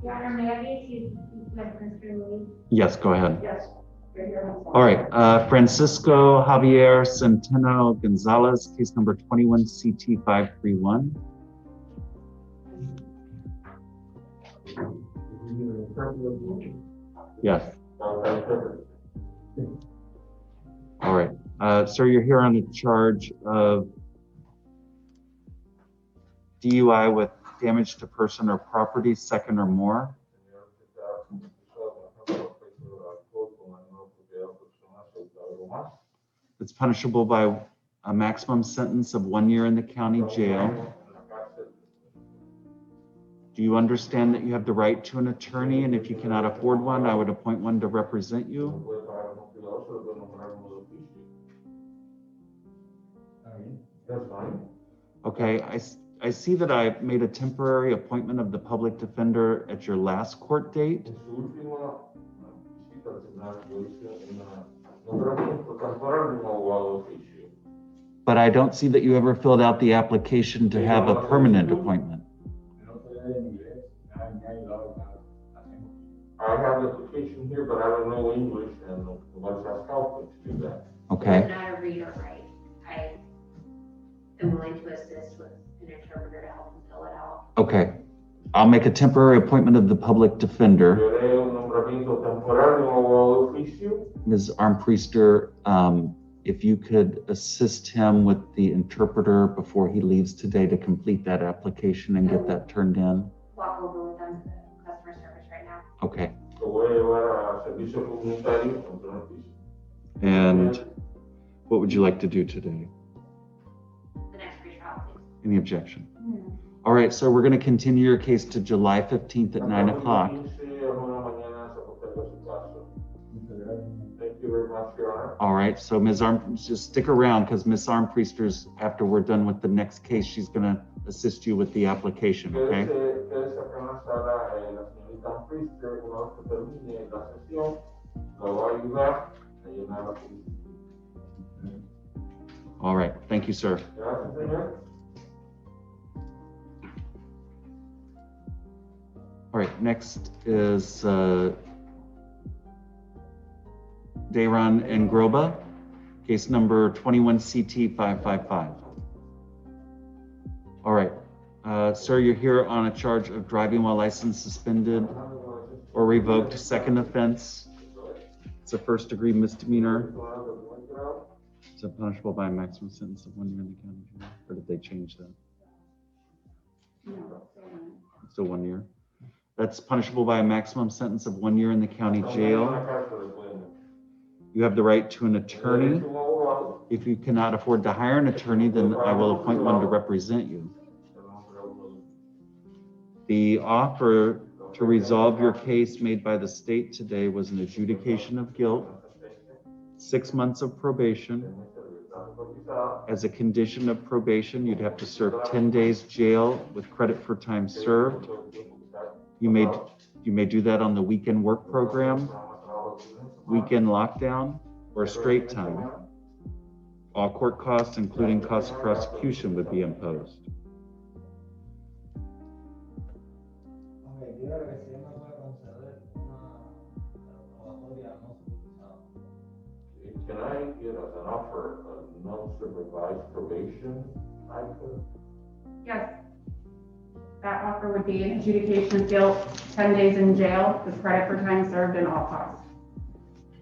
Your Honor, may I be like Mr. Lee? Yes, go ahead. Yes. All right, Francisco Javier Centeno Gonzalez, case number 21 CT 531. Yes. All right, sir, you're here on a charge of DUI with damage to person or property, second or more. It's punishable by a maximum sentence of 1 year in the county jail. Do you understand that you have the right to an attorney, and if you cannot afford one, I would appoint one to represent you? Okay, I see that I made a temporary appointment of the public defender at your last court date. But I don't see that you ever filled out the application to have a permanent appointment. I have the application here, but I don't know English, and nobody has helped me to do that. Okay. I'm not a read or write. I am willing to assist with an interpreter to help him fill it out. Okay. I'll make a temporary appointment of the public defender. Ms. Armpriester, if you could assist him with the interpreter before he leaves today to complete that application and get that turned in. Walk over with them to customer service right now. Okay. And what would you like to do today? The next pretrial, please. Any objection? All right, so we're going to continue your case to July 15th at 9 o'clock. Thank you very much, Your Honor. All right, so Ms. just stick around, because Ms. Armpriester's, after we're done with the next case, she's going to assist you with the application, okay? All right, thank you, sir. All right, next is Dayron and Groba, case number 21 CT 555. All right, sir, you're here on a charge of driving while license suspended or revoked, second offense. It's a first degree misdemeanor. Is it punishable by a maximum sentence of 1 year in the county jail? Or did they change that? Still 1 year. That's punishable by a maximum sentence of 1 year in the county jail. You have the right to an attorney. If you cannot afford to hire an attorney, then I will appoint one to represent you. The offer to resolve your case made by the state today was an adjudication of guilt, 6 months of probation. As a condition of probation, you'd have to serve 10 days jail with credit for time served. You may do that on the weekend work program, weekend lockdown, or straight time. All court costs, including costs of prosecution, would be imposed. Can I get an offer of non-supervised probation? Yes. That offer would be an adjudication of guilt, 10 days in jail with credit for time served and all costs.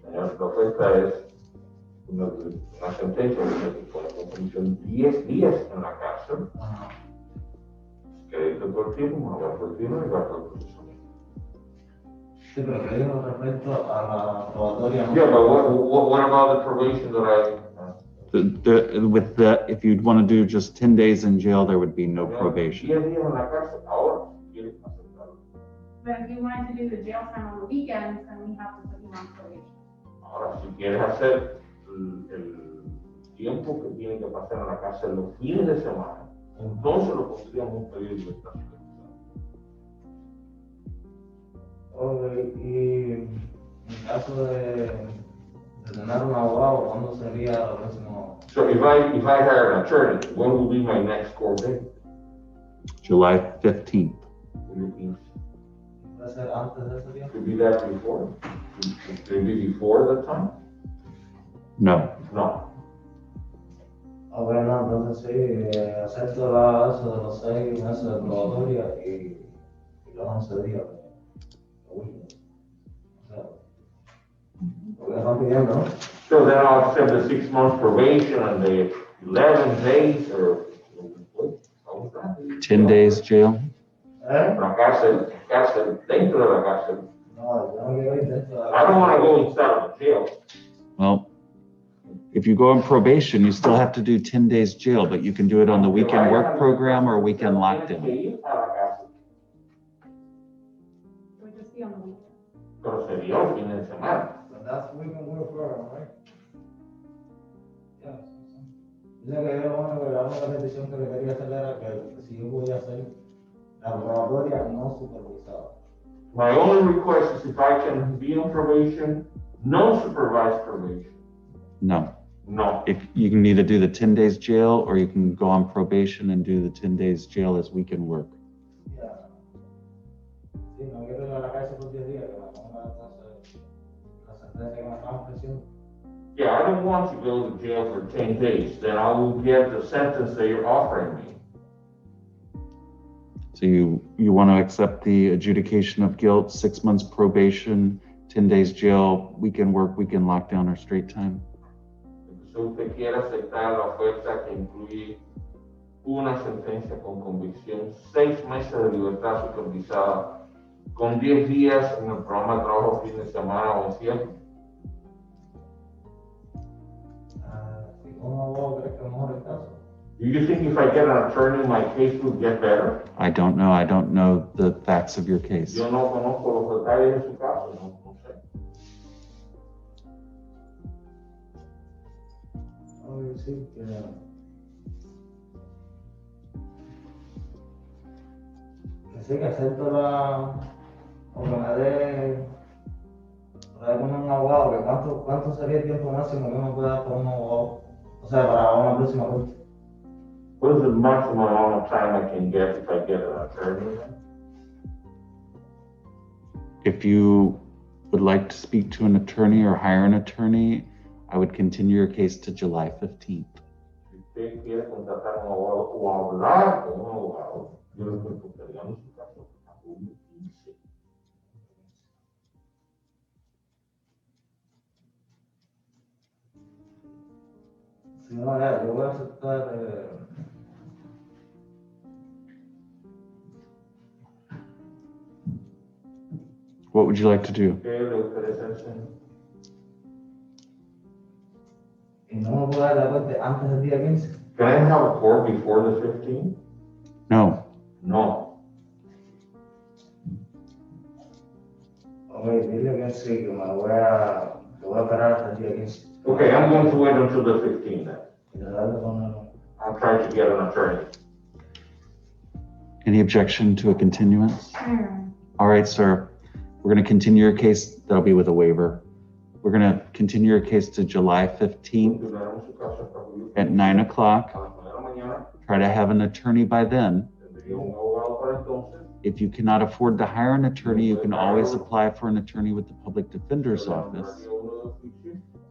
Señor profeta, es una sentencia de comisión 10 días en la cárcel. Crédito por firma, gasto por firma y gasto por procesamiento. Sí, pero te digo respecto a la probatoria. Yeah, but what about the probation that I? If you'd want to do just 10 days in jail, there would be no probation. But if you wanted to do the jail time on the weekends, then we have to put you on probation. Ahora, si quieres hacer el tiempo que tiene que pasar en la cárcel los fines de semana, entonces lo pondríamos un pedido de libertad. Y en caso de tener un abogado, ¿cuándo sería lo próximo? So if I hire an attorney, when will be my next court date? July 15th. ser antes de ese tiempo? Could be that before. Could it be before the time? No. No. Ah, bueno, entonces sí, acepto eso de los 6 meses de probatoria y los 11 días de weekend. O sea, lo que están pidiendo, ¿no? So then I'll accept the 6 months probation and the 11 days or what was that? 10 days jail. La cárcel, dentro de la cárcel. No, yo no quiero ir dentro de la I don't want to go inside of the jail. Well, if you go on probation, you still have to do 10 days jail, but you can do it on the weekend work program or weekend lockdown. Would just be on the weekend. Pero sería el fin de semana. But that's weekend work program, right? Yeah. Dice que yo la única petición que le quería hacer era que si yo podía hacer la probatoria no supervisada. My only request is if I can be on probation, no supervised probation. No. No. If you can either do the 10 days jail or you can go on probation and do the 10 days jail as weekend work. Yeah. Sí, no quiero ir a la cárcel por 10 días, que me ponga entonces la sentencia que me están ofreciendo. Yeah, I don't want to go to jail for 10 days. Then I will get the sentence that you're offering me. So you want to accept the adjudication of guilt, 6 months probation, 10 days jail, weekend work, weekend lockdown, or straight time? Si usted quiere aceptar la oferta que incluye una sentencia con convicción, 6 meses de libertad supervisada, con 10 días en el programa de trabajo fin de semana o encierro. ¿Cómo abogado crees que mejor el caso? Do you think if I get an attorney, my case will get better? I don't know. I don't know the facts of your case. Yo no conozco los detalles de su caso, no sé. Voy a decir que sí, que acepto o que me dé con un abogado, que cuánto sería el tiempo máximo que uno puede dar con un abogado, o sea, para una próxima corte. What is the maximum amount of time I can get if I get an attorney? If you would like to speak to an attorney or hire an attorney, I would continue your case to July 15th. Si usted quiere contratar un abogado o hablar con un abogado, yo le estoy postergando su caso a julio 15. Si no, ya, yo voy a aceptar. What would you like to do? ¿Qué le gustaría hacer? Y no me puedo dar la corte antes del día 15. Can I have a court before the 15th? No. No. Ok, dile que sí, que me voy a esperar hasta el día 15. Okay, I'm going to wait until the 15th then. Y darle con I'll try to get an attorney. Any objection to a continuance? All right, sir. We're going to continue your case. That'll be with a waiver. We're going to continue your case to July 15th at 9 o'clock. Try to have an attorney by then. If you cannot afford to hire an attorney, you can always apply for an attorney with the public defender's office.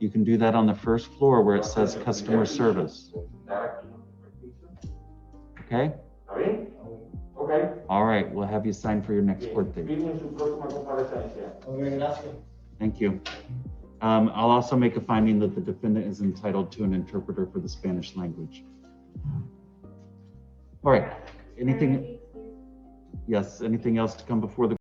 You can do that on the first floor where it says customer service. Okay? Okay. All right, we'll have you sign for your next court date. Thank you. I'll also make a finding that the defendant is entitled to an interpreter for the Spanish language. All right, anything? Yes, anything else to come before the